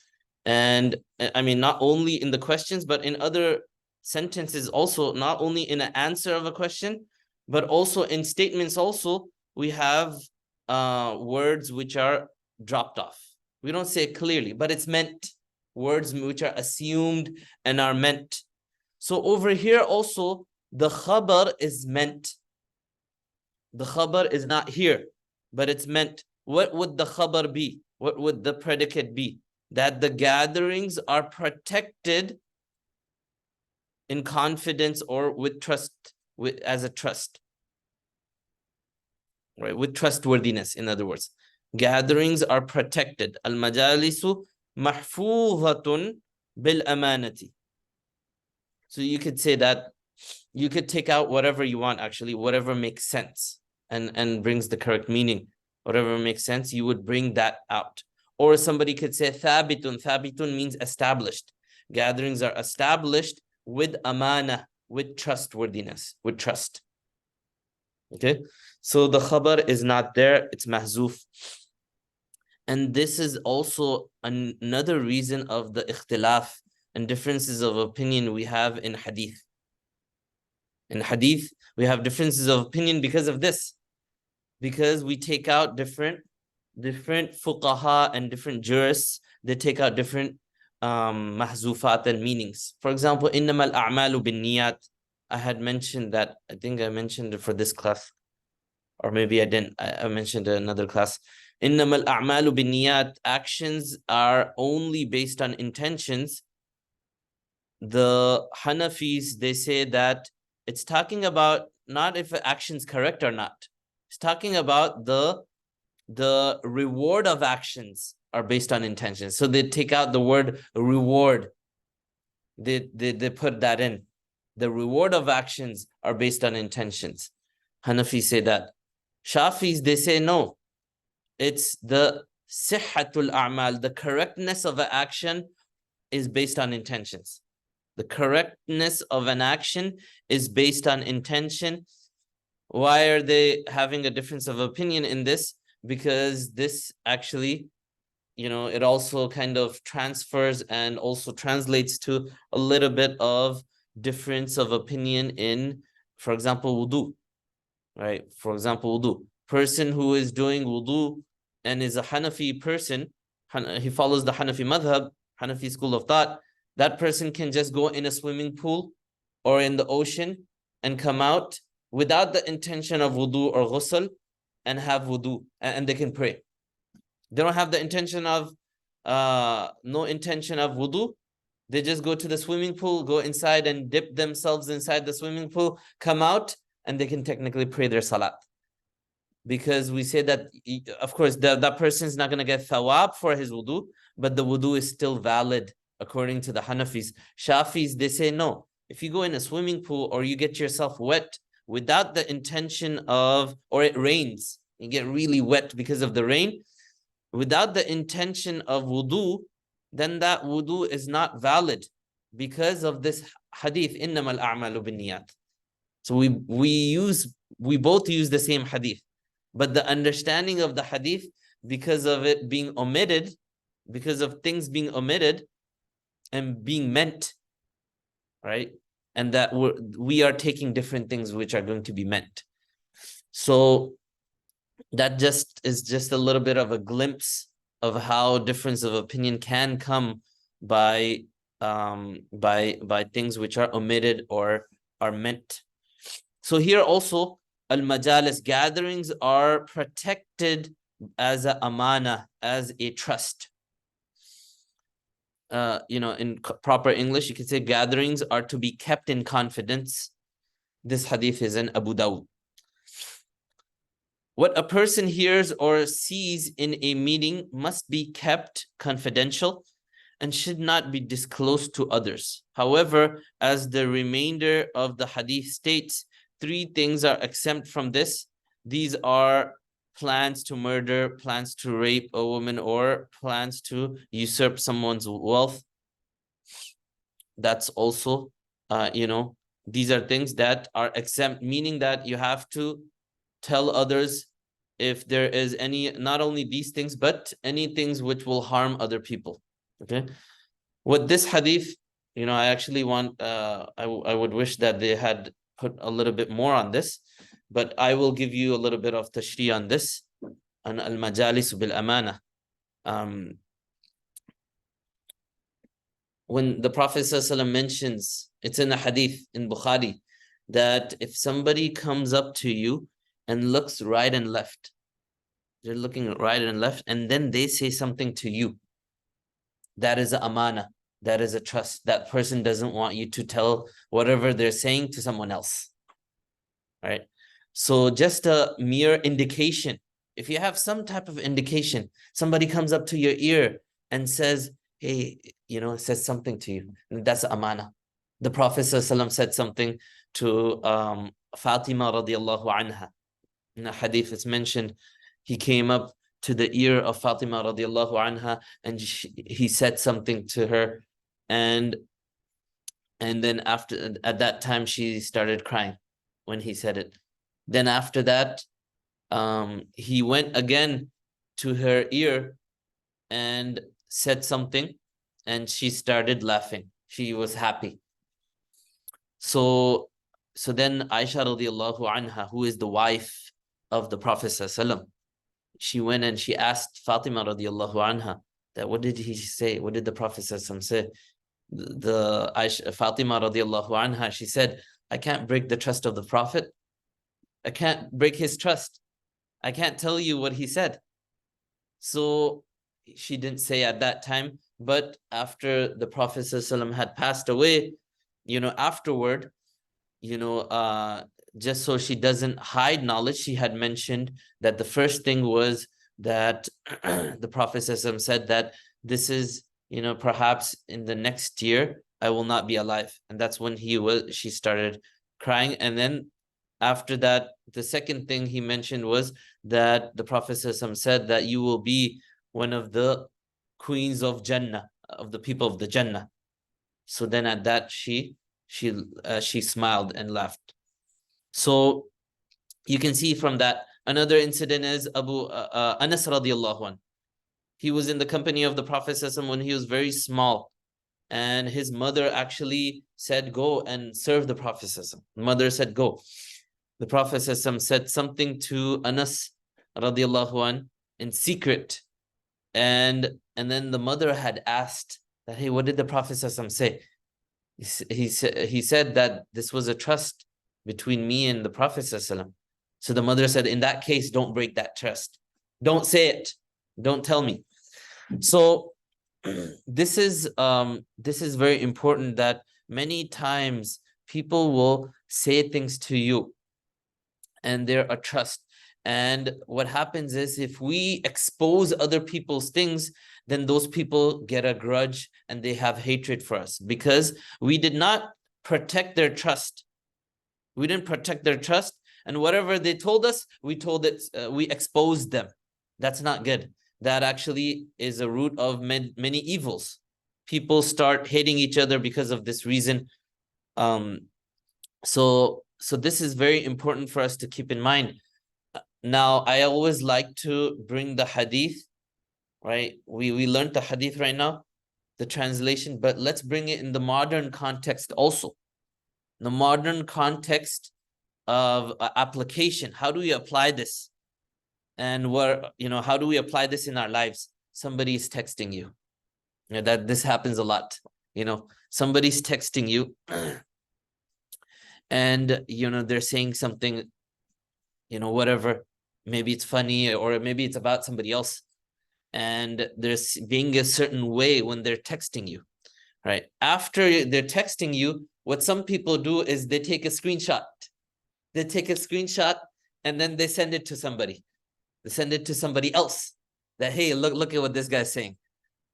And I mean, not only in the questions, but in other sentences also, not only in an answer of a question, but also in statements also, we have words which are dropped off. We don't say it clearly, but it's meant. Words which are assumed and are meant. So over here also, the khabar is meant. The khabar is not here, but it's meant. What would the khabar be? What would the predicate be? That the gatherings are protected in confidence or with trust, as a trust, right? With trustworthiness, in other words. Gatherings are protected. Al-majalisu mahfuzatun bil-amanati. So you could say that, you could take out whatever you want, actually, whatever makes sense and brings the correct meaning. Whatever makes sense, you would bring that out. Or somebody could say thabitun. Thabitun means established. Gatherings are established with amana, with trustworthiness, with trust. Okay, so the khabar is not there, it's mahzuf. And this is also another reason of the ikhtilaf and differences of opinion we have in hadith. In hadith, we have differences of opinion because of this. Because we take out different fuqaha and different jurists, they take out different mahzufat and meanings. For example, innamal a'malu bin niyat. I had mentioned that, I think I mentioned it for this class, or maybe I didn't. I mentioned another class. Innamal a'malu bin niyat. Actions are only based on intentions. The Hanafis, they say that it's talking about not if an action's correct or not. It's talking about the reward of actions are based on intentions. So they take out the word reward. They put that in. The reward of actions are based on intentions. Hanafis say that. Shafis, they say no. It's the sihhatul a'mal. The correctness of an action is based on intentions. The correctness of an action is based on intention. Why are they having a difference of opinion in this? Because this actually, it also kind of transfers and also translates to a little bit of difference of opinion in, for example, wudu, right? For example, wudu. Person who is doing wudu and is a Hanafi person, he follows the Hanafi madhab, Hanafi school of thought, that person can just go in a swimming pool or in the ocean and come out without the intention of wudu or ghusl and have wudu, and they can pray. They don't have the intention of, no intention of wudu. They just go to the swimming pool, go inside and dip themselves inside the swimming pool, come out, and they can technically pray their salat. Because we say that, of course, that person is not going to get thawab for his wudu, but the wudu is still valid according to the Hanafis. Shafis, they say no. If you go in a swimming pool or you get yourself wet without the intention of, or it rains, you get really wet because of the rain, without the intention of wudu, then that wudu is not valid because of this hadith, innamal a'malu binniyat. So we both use the same hadith, but the understanding of the hadith, because of it being omitted, because of things being omitted and being meant, right? And that we are taking different things which are going to be meant. So that is just a little bit of a glimpse of how difference of opinion can come by things which are omitted or are meant. So here also, al-majalis, gatherings are protected as a amana, as a trust. In proper English, you can say gatherings are to be kept in confidence. This hadith is in Abu Dawud. What a person hears or sees in a meeting must be kept confidential and should not be disclosed to others. However, as the remainder of the hadith states, 3 things are exempt from this. These are plans to murder, plans to rape a woman, or plans to usurp someone's wealth. That's also, these are things that are exempt, meaning that you have to tell others if there is any, not only these things, but any things which will harm other people. Okay. With this hadith, I actually want, I would wish that they had put a little bit more on this, but I will give you a little bit of tashri on this, on al-majalis bil-amana. When the Prophet ﷺ mentions, it's in a hadith in Bukhari, that if somebody comes up to you and looks right and left, they're looking right and left, and then they say something to you, that is a amana, that is a trust. That person doesn't want you to tell whatever they're saying to someone else, right? So just a mere indication, if you have some type of indication, somebody comes up to your ear and says, hey, says something to you, that's amana. The Prophet ﷺ said something to Fatima radiallahu anha. In the hadith it's mentioned, he came up to the ear of Fatima radiallahu anha, and he said something to her, and then at that time she started crying when he said it. Then after that, he went again to her ear and said something, and she started laughing. She was happy. So then Aisha radiallahu anha, who is the wife of the Prophet ﷺ, she went and she asked Fatima radiallahu anha that, what did he say? What did the Prophet ﷺ say? The Fatima radiallahu anha, she said, I can't break the trust of the Prophet. I can't break his trust. I can't tell you what he said. So she didn't say at that time, but after the Prophet ﷺ had passed away, afterward, just so she doesn't hide knowledge, she had mentioned that the first thing was that the Prophet ﷺ said that this is, perhaps in the next year, I will not be alive. And that's when she started crying. And then after that, the second thing he mentioned was that the Prophet ﷺ said that you will be one of the queens of Jannah, of the people of the Jannah. So then at that, she smiled and laughed. So you can see from that. Another incident is Anas radiallahu anh. He was in the company of the Prophet ﷺ when he was very small, and his mother actually said, go and serve the Prophet ﷺ. Mother said, go. The Prophet ﷺ said something to Anas radiallahu anh in secret, and then the mother had asked that, hey, what did the Prophet ﷺ say? He said that this was a trust between me and the Prophet ﷺ. So the mother said, in that case, don't break that trust. Don't say it. Don't tell me. So this is very important, that many times people will say things to you and they're a trust. And what happens is, if we expose other people's things, then those people get a grudge and they have hatred for us, because we did not protect their trust. We didn't protect their trust, and whatever they told us, we exposed them. That's not good. That actually is a root of many evils. People start hating each other because of this reason. So this is very important for us to keep in mind. Now, I always like to bring the hadith, right? We learned the hadith right now, the translation, but let's bring it in the modern context also. The modern context of application. How do we apply this? And how do we apply this in our lives? Somebody is texting you. That this happens a lot. Somebody's texting you and they're saying something, whatever. Maybe it's funny, or maybe it's about somebody else. And there's being a certain way when they're texting you, right? After they're texting you, what some people do is they take a screenshot. They take a screenshot and then they send it to somebody. They send it to somebody else. That, hey, look at what this guy's saying.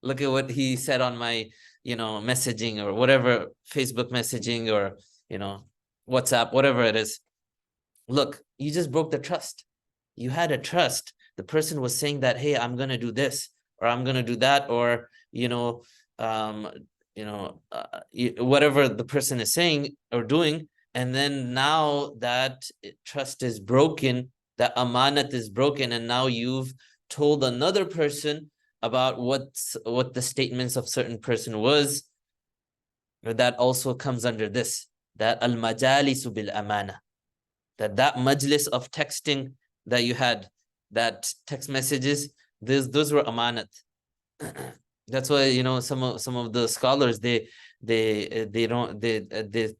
Look at what he said on my, messaging or whatever, Facebook messaging or, WhatsApp, whatever it is. Look, you just broke the trust. You had a trust. The person was saying that, hey, I'm going to do this, or I'm going to do that, or, whatever the person is saying or doing. And then now that trust is broken, that amanat is broken, and now you've told another person about what the statements of certain person was, that also comes under this, that al-majalisu bil amana, that majlis of texting that you had, that text messages, those were amanat. That's why, you know, some of the scholars, they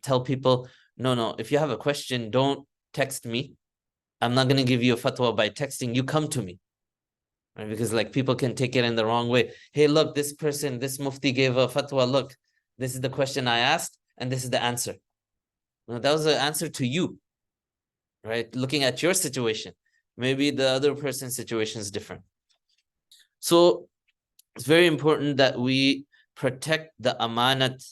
tell people, no, if you have a question, don't text me. I'm not going to give you a fatwa by texting. You come to me. Right? Because like people can take it in the wrong way. Hey, look, this person, this mufti gave a fatwa. Look, this is the question I asked, and this is the answer. No, that was the answer to you, right? Looking at your situation. Maybe the other person's situation is different. So it's very important that we protect the amanat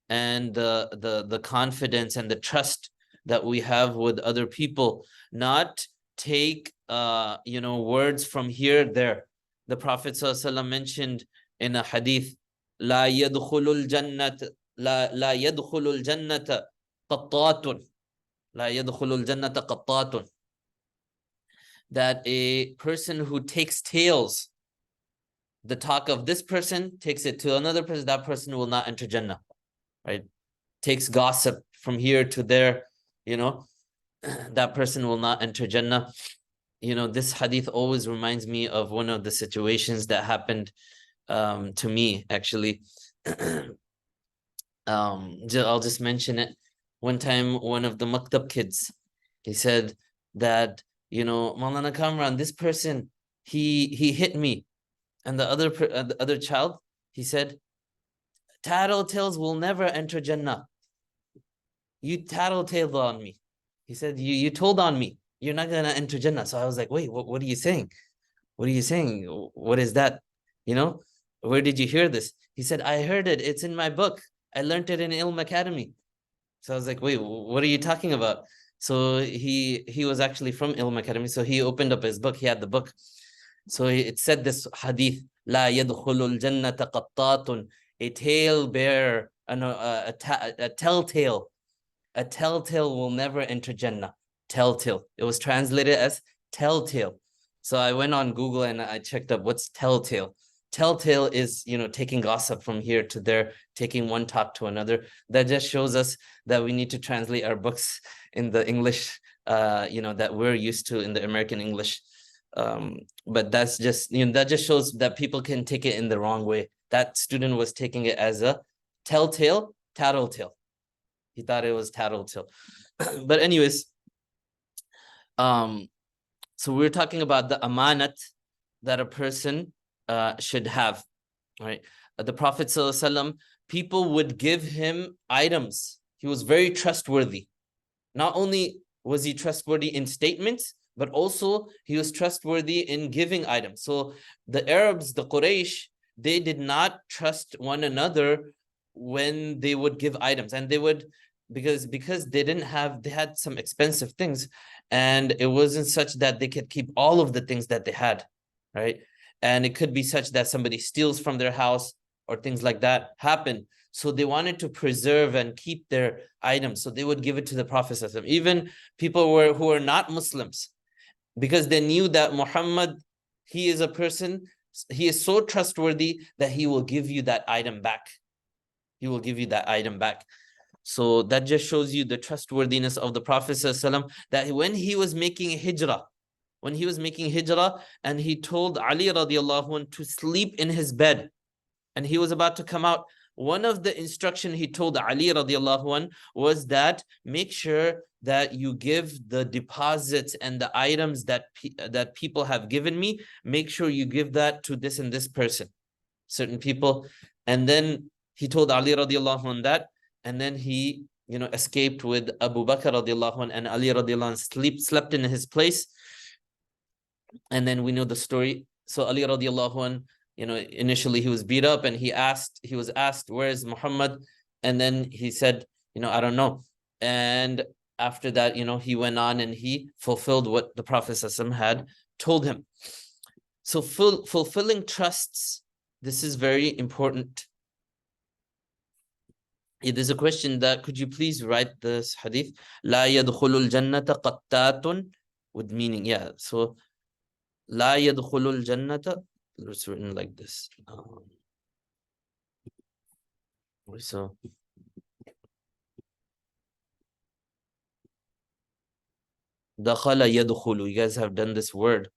and the confidence and the trust that we have with other people, not take words from here, there. The Prophet ﷺ mentioned in a hadith, لا يدخل الجنة لا يدخل الجنة قطات لا يدخل الجنة قطات, that a person who takes tales, the talk of this person, takes it to another person, that person will not enter Jannah, right? Takes gossip from here to there, that person will not enter Jannah. This hadith always reminds me of one of the situations that happened to me, actually. I'll just mention it. One time, one of the maktab kids, he said that, Maulana Kamran, this person, he hit me. And the other child, he said, tattletales will never enter Jannah. You tattletaled on me. He said, you told on me, you're not going to enter Jannah. So I was like, wait, what are you saying? What are you saying? What is that? Where did you hear this? He said, I heard it. It's in my book. I learned it in Ilm Academy. So I was like, wait, what are you talking about? So he was actually from Ilm Academy. So he opened up his book. He had the book. So it said this hadith, لا يدخل الجنة قطات, a talebearer, a telltale. A telltale will never enter Jannah. Telltale. It was translated as telltale. So I went on Google and I checked up what's telltale. Telltale is, taking gossip from here to there, taking one talk to another. That just shows us that we need to translate our books in the English, that we're used to in the American English. But that's just, that just shows that people can take it in the wrong way. That student was taking it as a telltale, tattletale. He thought it was tattletale. But anyways, so we're talking about the amanat that a person should have, right? The Prophet ﷺ, people would give him items. He was very trustworthy. Not only was he trustworthy in statements, but also he was trustworthy in giving items. So the Arabs, the Quraysh, they did not trust one another when they would give items, and they would, because they had some expensive things, and it wasn't such that they could keep all of the things that they had, right? And it could be such that somebody steals from their house or things like that happen. So they wanted to preserve and keep their items. So they would give it to the Prophet. Even people who were not Muslims, because they knew that Muhammad, he is a person, he is so trustworthy that he will give you that item back. He will give you that item back. So that just shows you the trustworthiness of the Prophet ﷺ, that when he was making hijrah, and he told Ali radiallahu anh to sleep in his bed, and he was about to come out, one of the instruction he told Ali radiallahu anh was that make sure that you give the deposits and the items that people have given me, make sure you give that to this and this person, certain people. And then he told Ali radiallahu anh that, and then he escaped with Abu Bakr radiallahu anh, and Ali radiallahu anh slept in his place. And then we know the story. So Ali radiallahu anh, initially he was beat up, and he was asked, where is Muhammad? And then he said, I don't know. And after that, he went on and he fulfilled what the Prophet ﷺ had told him. So fulfilling trusts, this is very important. There's a question that, could you please write this hadith? لا يدخل الجنة قطات with meaning. Yeah. So La yadkhulul jannata. It's written like this. So dakhala yadkhulu. You guys have done this word.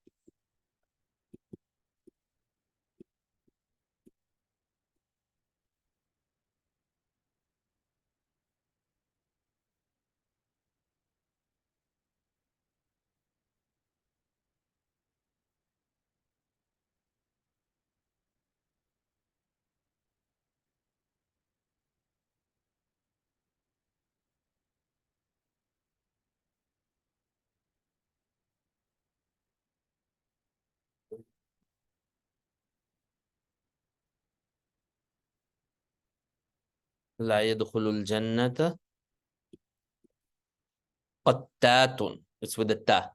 La yadkhulul jannata qattatun. It's with the ta.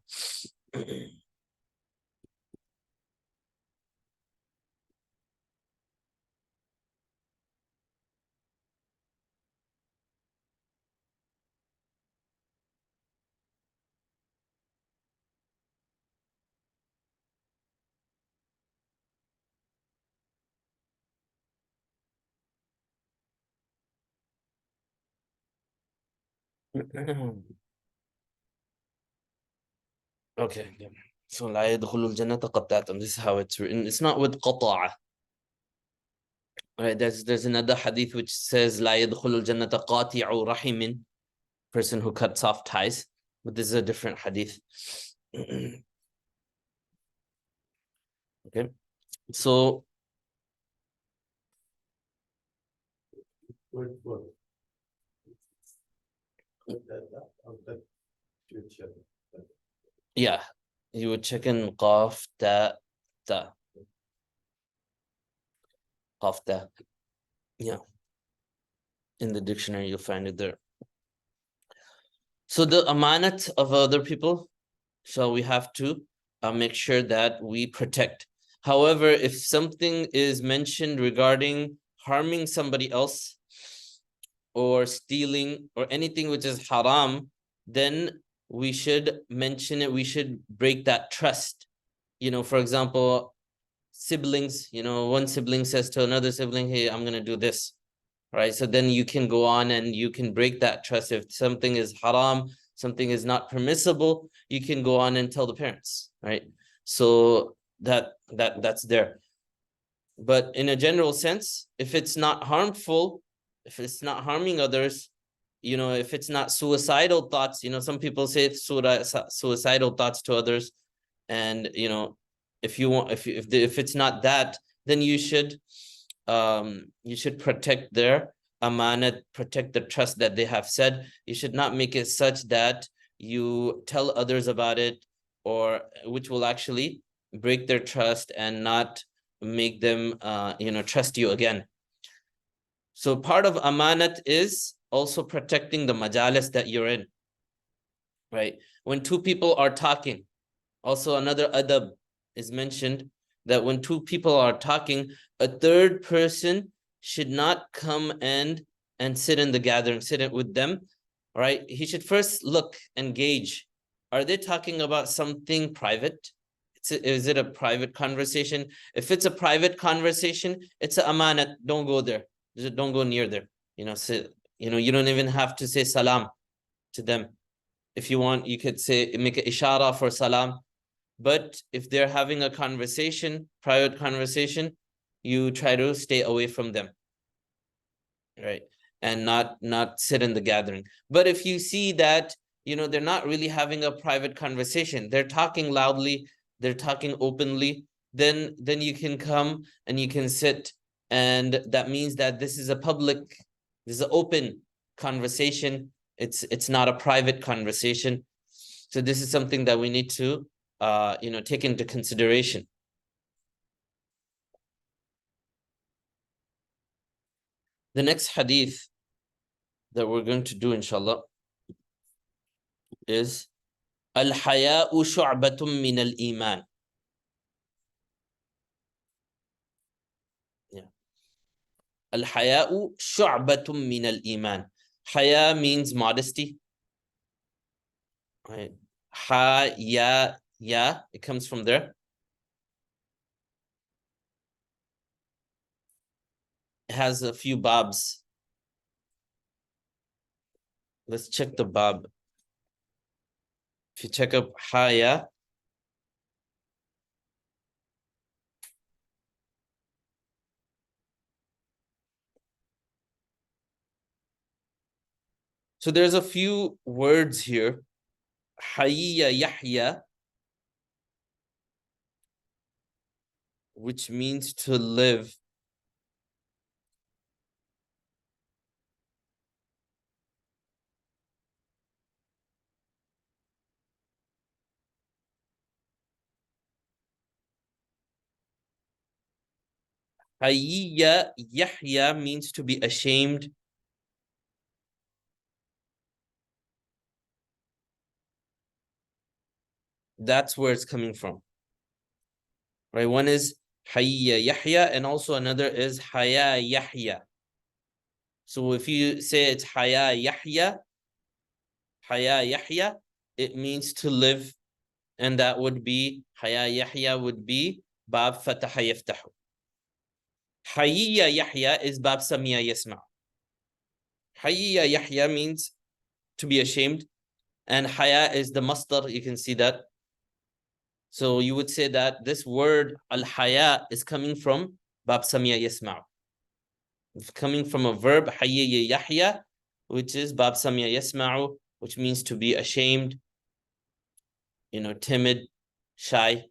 Okay. So la yadkhulul jannata qattatun. This is how it's written. It's not with qata'a. Right, there's another hadith which says La yadkhulul jannata qati'u rahimin, person who cuts off ties, but this is a different hadith. Okay, so yeah, you would check in qaf ta ta qaf ta. Yeah, in the dictionary you'll find it there. So the amanat of other people, so we have to make sure that we protect. However, if something is mentioned regarding harming somebody else or stealing or anything which is haram, then we should mention it. We should break that trust. For example, siblings, one sibling says to another sibling, hey, I'm going to do this. Right. So then you can go on and you can break that trust. If something is haram, something is not permissible, you can go on and tell the parents. Right. So that's there. But in a general sense, if it's not harmful, if it's not harming others, if it's not suicidal thoughts, some people say suicidal thoughts to others, and if you want, if it's not that, then you should protect their amanat, protect the trust that they have said. You should not make it such that you tell others about it, or which will actually break their trust and not make them trust you again. So part of amanat is also protecting the majalis that you're in, right? When two people are talking, also another adab is mentioned, that when two people are talking, a third person should not come and sit in the gathering, sit with them, right? He should first look and gauge, are they talking about something private? Is it a private conversation? If it's a private conversation, it's an amanat. Don't go there. Don't go near there. You don't even have to say salam to them. If you want, you could say, make an ishara for salam. But if they're having a conversation, private conversation, you try to stay away from them, right? And not sit in the gathering. But if you see that, they're not really having a private conversation, they're talking loudly, they're talking openly, then you can come and you can sit, and that means that this is an open conversation. It's not a private conversation. So this is something that we need to take into consideration. The next hadith that we're going to do, inshallah, is Al-haya'u shu'batun min al-iman. Yeah. Al-haya'u shu'batun min al-iman. Haya means modesty. Right. Ya, it comes from there. It has a few babs. Let's check the bab. If you check up ya, so there's a few words here. Hayya Yahya, which means to live. Hayya Yahya means to be ashamed. That's where it's coming from. Right? One is Hayya Yahya, and also another is Haya Yahya. So if you say it's Haya Yahya, it means to live, and that would be Haya Yahya would be Bab Fataha Yaftahu. Hayya Yahya is Bab Samiya Yasma. Hayya Yahya means to be ashamed, and Haya is the masdar. You can see that. So you would say that this word al-haya is coming from Bab Samiya Yasma. It's coming from a verb Hayya Yahya, which is Bab Samiya Yasma'u, which means to be ashamed, timid, shy.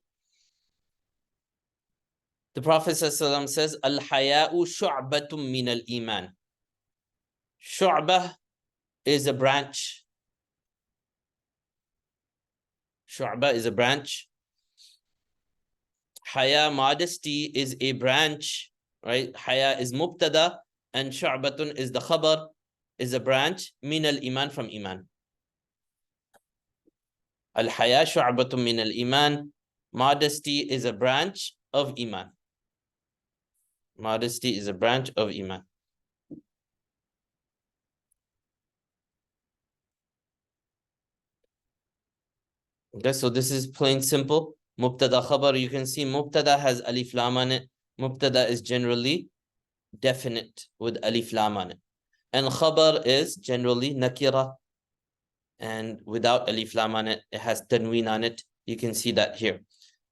The Prophet ﷺ says, Al-haya'u shu'batum min al-iman. Shu'bah is a branch. Shu'bah is a branch. Haya, modesty, is a branch, right? Haya is mubtada, and shu'batun is the khabar, is a branch, min al-iman, from iman. Al-haya shu'batun min al-iman. Modesty is a branch of iman. Modesty is a branch of iman. Okay, so this is plain simple. Mubtada khabar, you can see Mubtada has alif lam on it. Mubtada is generally definite with alif lam on it. And khabar is generally nakira, and without alif lam on it, it has tanween on it. You can see that here.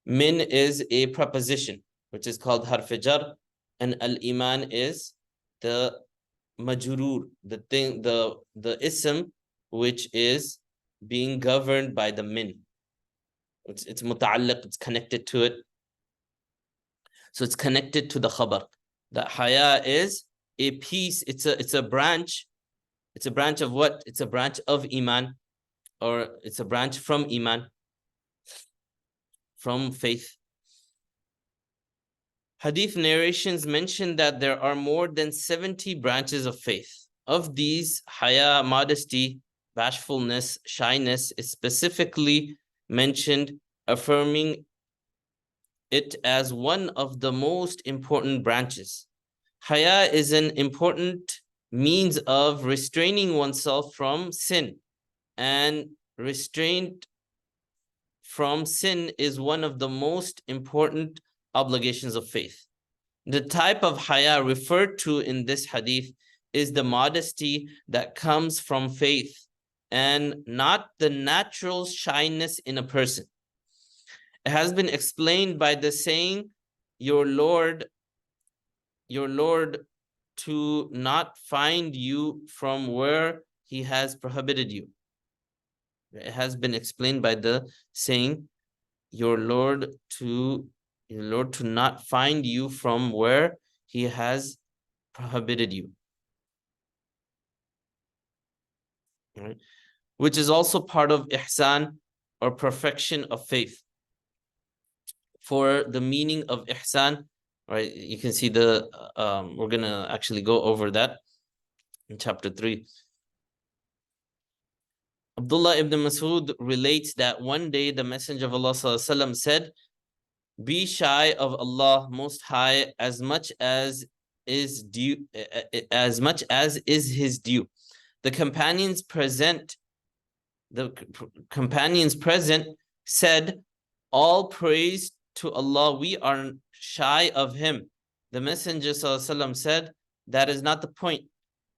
Min is a preposition, which is called harf jar, and al-iman is the majrur, the thing, the ism, which is being governed by the min. It's muta'alliq, it's connected to it. So it's connected to the khabar. That haya is a piece, it's a branch. It's a branch of what? It's a branch of iman, or it's a branch from iman, from faith. Hadith narrations mention that there are more than 70 branches of faith. Of these, haya, modesty, bashfulness, shyness, is specifically mentioned, affirming it as one of the most important branches. Haya is an important means of restraining oneself from sin, and restraint from sin is one of the most important obligations of faith. The type of haya referred to in this hadith is the modesty that comes from faith, and not the natural shyness in a person. It has been explained by the saying, your Lord to not find you from where he has prohibited you. It has been explained by the saying, your Lord to not find you from where he has prohibited you. Right? Which is also part of ihsan, or perfection of faith. For the meaning of ihsan, right, you can see we're gonna actually go over that in chapter 3. Abdullah ibn Mas'ud relates that one day the Messenger of Allah ﷺ said, be shy of Allah Most High as much as is his due. The companions present the companions present said, all praise to Allah, we are shy of him. The Messenger ﷺ said, that is not the point.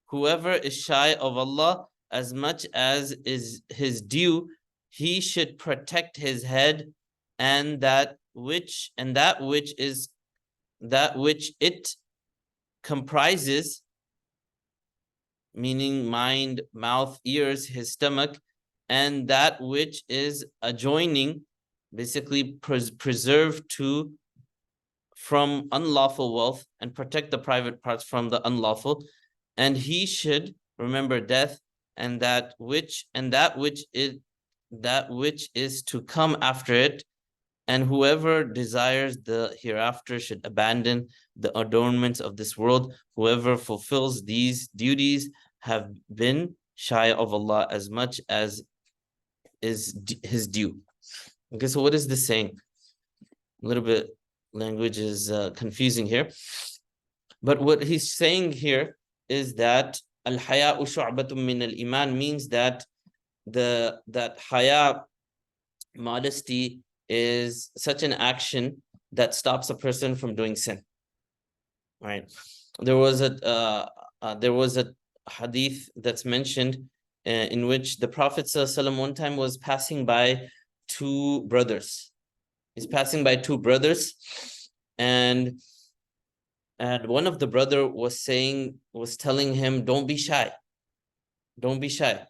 Whoever is shy of Allah as much as is his due, he should protect his head and that which it comprises, meaning mind, mouth, ears, his stomach, and that which is adjoining, basically preserved from unlawful wealth, and protect the private parts from the unlawful. And he should remember death and that which is to come after it. And whoever desires the hereafter should abandon the adornments of this world. Whoever fulfills these duties have been shy of Allah as much as is his due. Okay, so what is this saying? A little bit language is confusing here. But what he's saying here is that al-haya'u shu'batun min al-iman means that that haya, modesty, is such an action that stops a person from doing sin. Right? There was a hadith that's mentioned in which the Prophet ﷺ one time was passing by two brothers. He's passing by two brothers, and one of the brother was telling him, don't be shy. Don't be shy.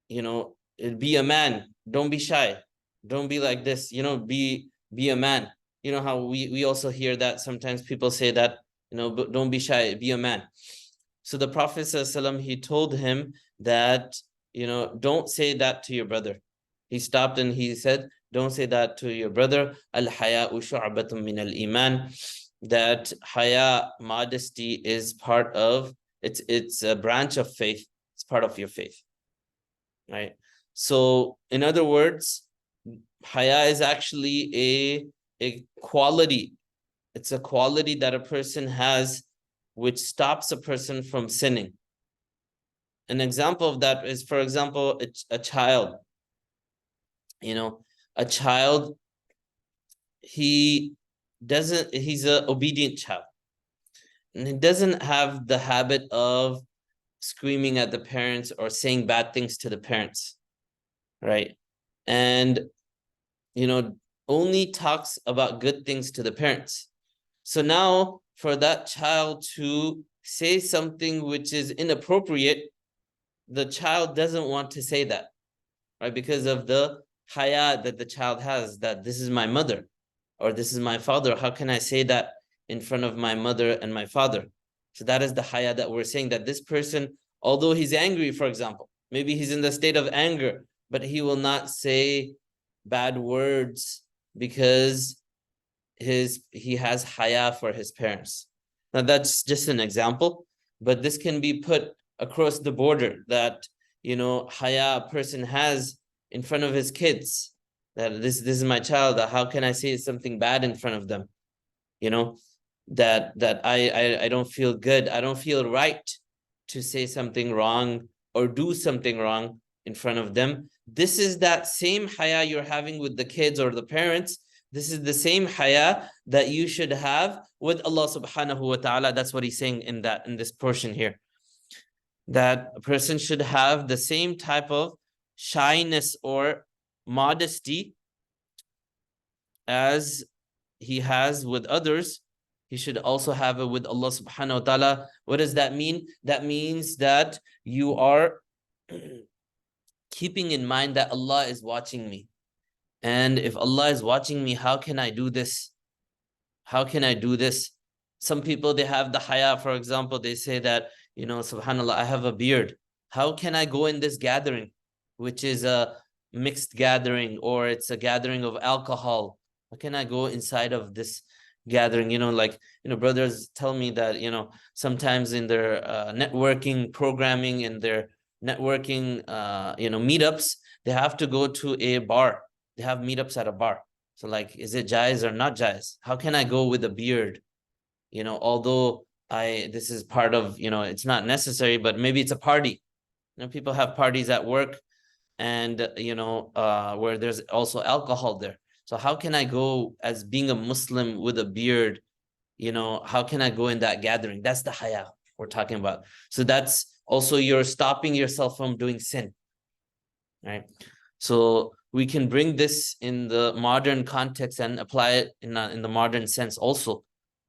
Be a man. Don't be shy. Don't be like this. Be a man. You know how we also hear that sometimes people say that, don't be shy, be a man. So the Prophet ﷺ, he told him that, don't say that to your brother. He stopped and he said, don't say that to your brother. Al-haya'u shu'batun min al-iman. That haya, modesty, is part of, it's a branch of faith. It's part of your faith. Right? So in other words, haya is actually a quality. It's a quality that a person has which stops a person from sinning. An example of that is, for example, a child. A child, he's an obedient child. And he doesn't have the habit of screaming at the parents or saying bad things to the parents. Right? And, only talks about good things to the parents. So now for that child to say something which is inappropriate, the child doesn't want to say that, right? Because of the haya that the child has, that this is my mother or this is my father. How can I say that in front of my mother and my father? So that is the haya that we're saying, that this person, although he's angry, for example, maybe he's in the state of anger, but he will not say bad words because he has haya for his parents. Now that's just an example, but this can be put across the border, that haya a person has in front of his kids, that this is my child, how can I say something bad in front of them? That I don't feel good, I don't feel right to say something wrong or do something wrong in front of them. This is that same haya you're having with the kids or the parents. This is the same haya that you should have with Allah subhanahu wa ta'ala. That's what he's saying in this portion here. That a person should have the same type of shyness or modesty as he has with others. He should also have it with Allah subhanahu wa ta'ala. What does that mean? That means that you are keeping in mind that Allah is watching me. And if Allah is watching me, how can I do this? How can I do this? Some people, they have the haya, for example, they say that, subhanAllah, I have a beard. How can I go in this gathering, which is a mixed gathering, or it's a gathering of alcohol? How can I go inside of this gathering? Brothers tell me that, sometimes in their networking programming and their networking, meetups, they have to go to a bar. They have meetups at a bar. So is it jaiz or not jaiz? How can I go with a beard? Although this is part of, it's not necessary, but maybe it's a party. You know, people have parties at work, and where there's also alcohol there. So how can I go as being a Muslim with a beard? How can I go in that gathering? That's the haya we're talking about. So that's also, you're stopping yourself from doing sin, right? So we can bring this in the modern context and apply it in the modern sense also,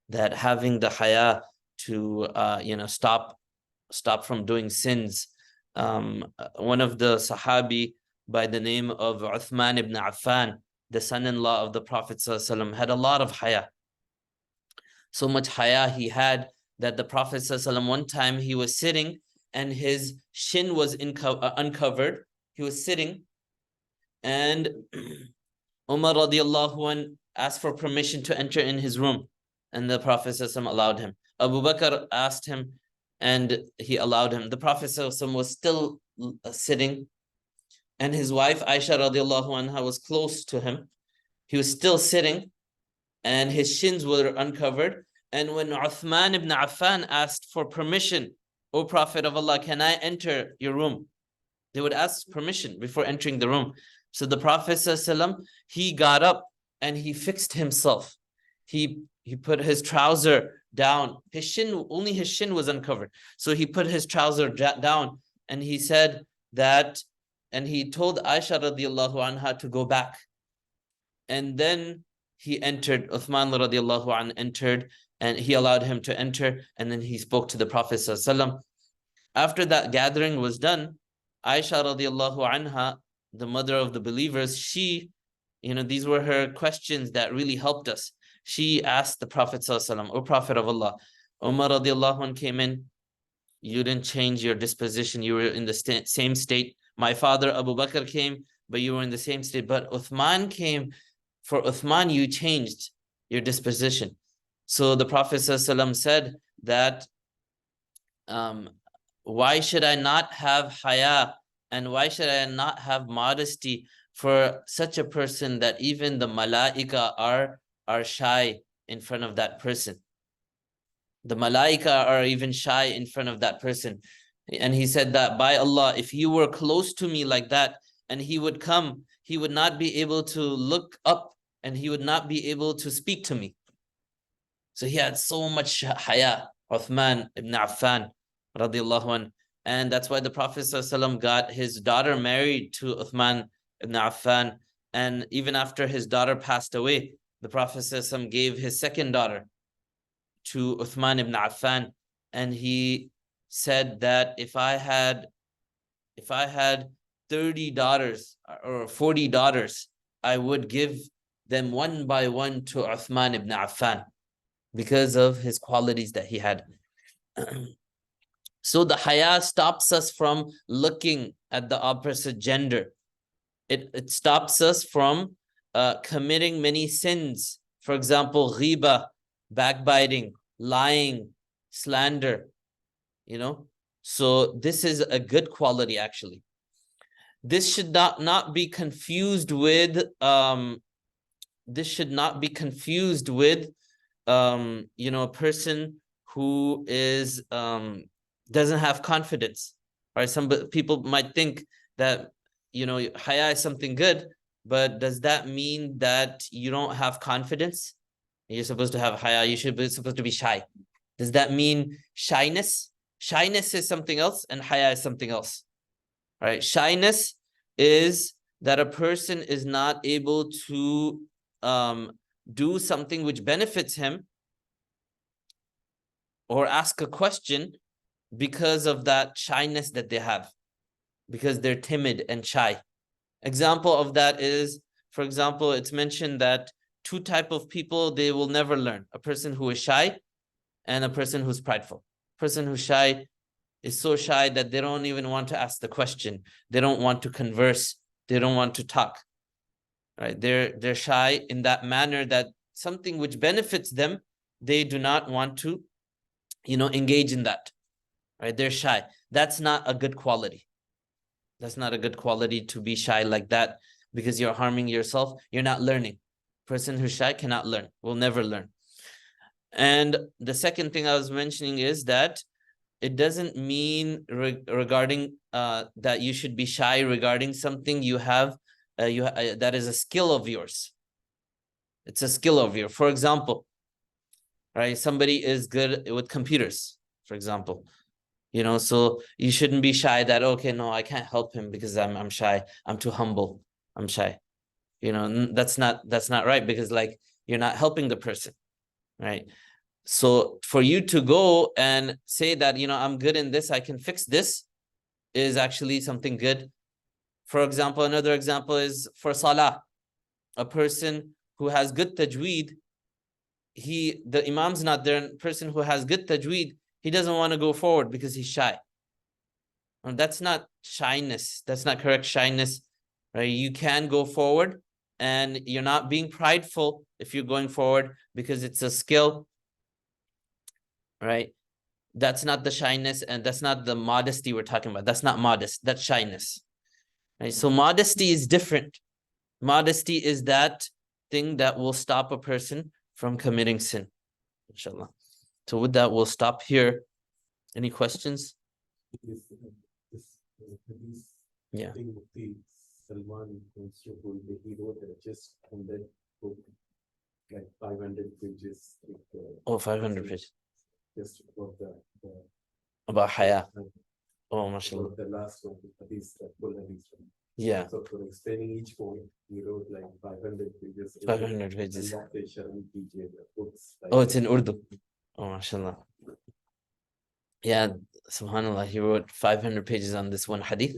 that having the haya to stop from doing sins. One of the Sahabi by the name of Uthman ibn Affan, the son-in-law of the Prophet ﷺ, had a lot of haya. So much haya he had that the Prophet ﷺ, one time he was sitting and his shin was uncovered. He was sitting, and Umar radiallahu anh asked for permission to enter in his room, and the Prophet ﷺ allowed him. Abu Bakr asked him, and he allowed him. The Prophet ﷺ was still sitting, and his wife Aisha radiallahu anha was close to him. He was still sitting, and his shins were uncovered. And when Uthman ibn Affan asked for permission, O Prophet of Allah, can I enter your room? They would ask permission before entering the room. So the Prophet ﷺ, he got up and he fixed himself. He put his trouser down. Only his shin was uncovered. So he put his trouser down, and he said that, and he told Aisha radiallahu anha to go back. And then he entered, Uthman radiallahu anhu entered, and he allowed him to enter, and then he spoke to the Prophet ﷺ. After that gathering was done, Aisha radiallahu anha, the mother of the believers, she, these were her questions that really helped us. She asked the Prophet ﷺ, O Prophet of Allah, Umar radiallahu anh came in, you didn't change your disposition, you were in the same state. My father Abu Bakr came, but you were in the same state. But Uthman came, for Uthman you changed your disposition. So the Prophet ﷺ said that, why should I not have haya, and why should I not have modesty for such a person that even the malaika are shy in front of that person? The malaika are even shy in front of that person. And he said that, by Allah, if he were close to me like that, and he would come, he would not be able to look up, and he would not be able to speak to me. So he had so much haya, Uthman ibn Affan radiallahu anh. And that's why the Prophet ﷺ got his daughter married to Uthman ibn Affan. And even after his daughter passed away, the Prophet ﷺ gave his second daughter to Uthman ibn Affan. And he said that if I had 30 daughters or 40 daughters, I would give them one by one to Uthman ibn Affan, because of his qualities that he had. So the haya stops us from looking at the opposite gender. It stops us from committing many sins. For example, ghiba, backbiting, lying, slander. So this is a good quality, actually. This should not be confused with a person who is doesn't have confidence. Right? Some people might think that haya is something good, but does that mean that you don't have confidence? You're supposed to have haya. Supposed to be shy. Does that mean shyness? Shyness is something else, and haya is something else. All right? Shyness is that a person is not able to do something which benefits him, or ask a question because of that shyness that they have, because they're timid and shy. Example of that is, for example, it's mentioned that two type of people, they will never learn: a person who is shy and a person who's prideful. Person who's shy is so shy that they don't even want to ask the question. They don't want to converse. They don't want to talk. Right? They're shy in that manner that something which benefits them, they do not want to, engage in that. Right? They're shy. That's not a good quality. That's not a good quality to be shy like that, because you're harming yourself. You're not learning. Person who's shy cannot learn, will never learn. And the second thing I was mentioning is that it doesn't mean regarding that you should be shy regarding something you have that is a skill of yours. It's a skill of yours. For example, right? Somebody is good with computers, for example. So you shouldn't be shy that, okay, no, I can't help him because I'm shy. I'm too humble. I'm shy. That's not right, because like you're not helping the person, right? So for you to go and say that, I'm good in this, I can fix this, is actually something good. For example, another example is for salah. A person who has good tajweed, the imam's not there, and person who has good tajweed, he doesn't want to go forward because he's shy. And that's not shyness. That's not correct shyness, right? You can go forward, and you're not being prideful if you're going forward because it's a skill, right? That's not the shyness, and that's not the modesty we're talking about. That's not modest. That's shyness, right? So modesty is different. Modesty is that thing that will stop a person from committing sin, inshallah. So with that, we'll stop here. Any questions? This Yeah. thing with the Salman he wrote just on that book, like 500 pages. 500 pages. Just about About haya. Oh, mashallah. the last one, hadith, full hadith. Yeah. So for explaining each point, he wrote like 500 pages. 500 pages. And they shouldn't be books. Oh, it's in Urdu. Oh, mashallah. Yeah, subhanallah, he wrote 500 pages on this one hadith.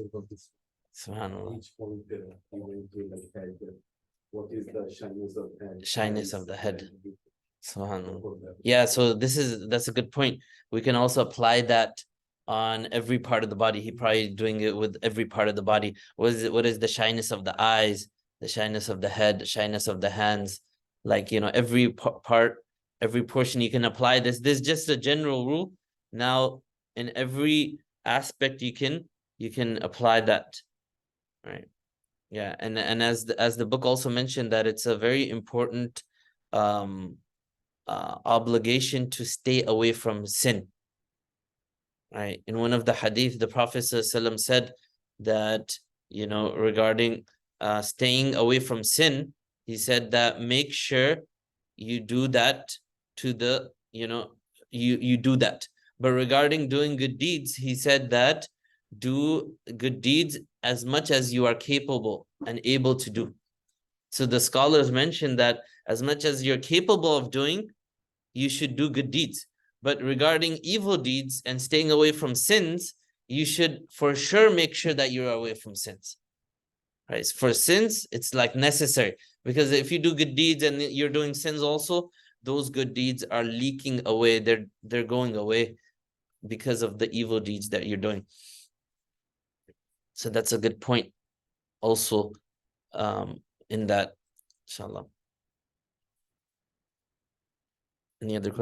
Subhanallah. Each point he went to like what is the shyness of the head? Shyness of the head. Subhanallah. Yeah, so that's a good point. We can also apply that on every part of the body. He probably doing it with every part of the body. What is the shyness of the eyes, the shyness of the head, the shyness of the hands? Like, every part, every portion you can apply this. This is just a general rule. Now, in every aspect you can apply that, right? Yeah, and as the book also mentioned, that it's a very important obligation to stay away from sin, right? In one of the hadith, the Prophet ﷺ said that, regarding staying away from sin, he said that make sure you do that to the, you do that. But regarding doing good deeds, he said that do good deeds as much as you are capable and able to do. So the scholars mentioned that as much as you're capable of doing, you should do good deeds. But regarding evil deeds and staying away from sins, you should for sure make sure that you're away from sins. Right? For sins, it's like necessary, because if you do good deeds and you're doing sins also, those good deeds are leaking away. They're going away because of the evil deeds that you're doing. So that's a good point also in that, inshallah. Any other questions?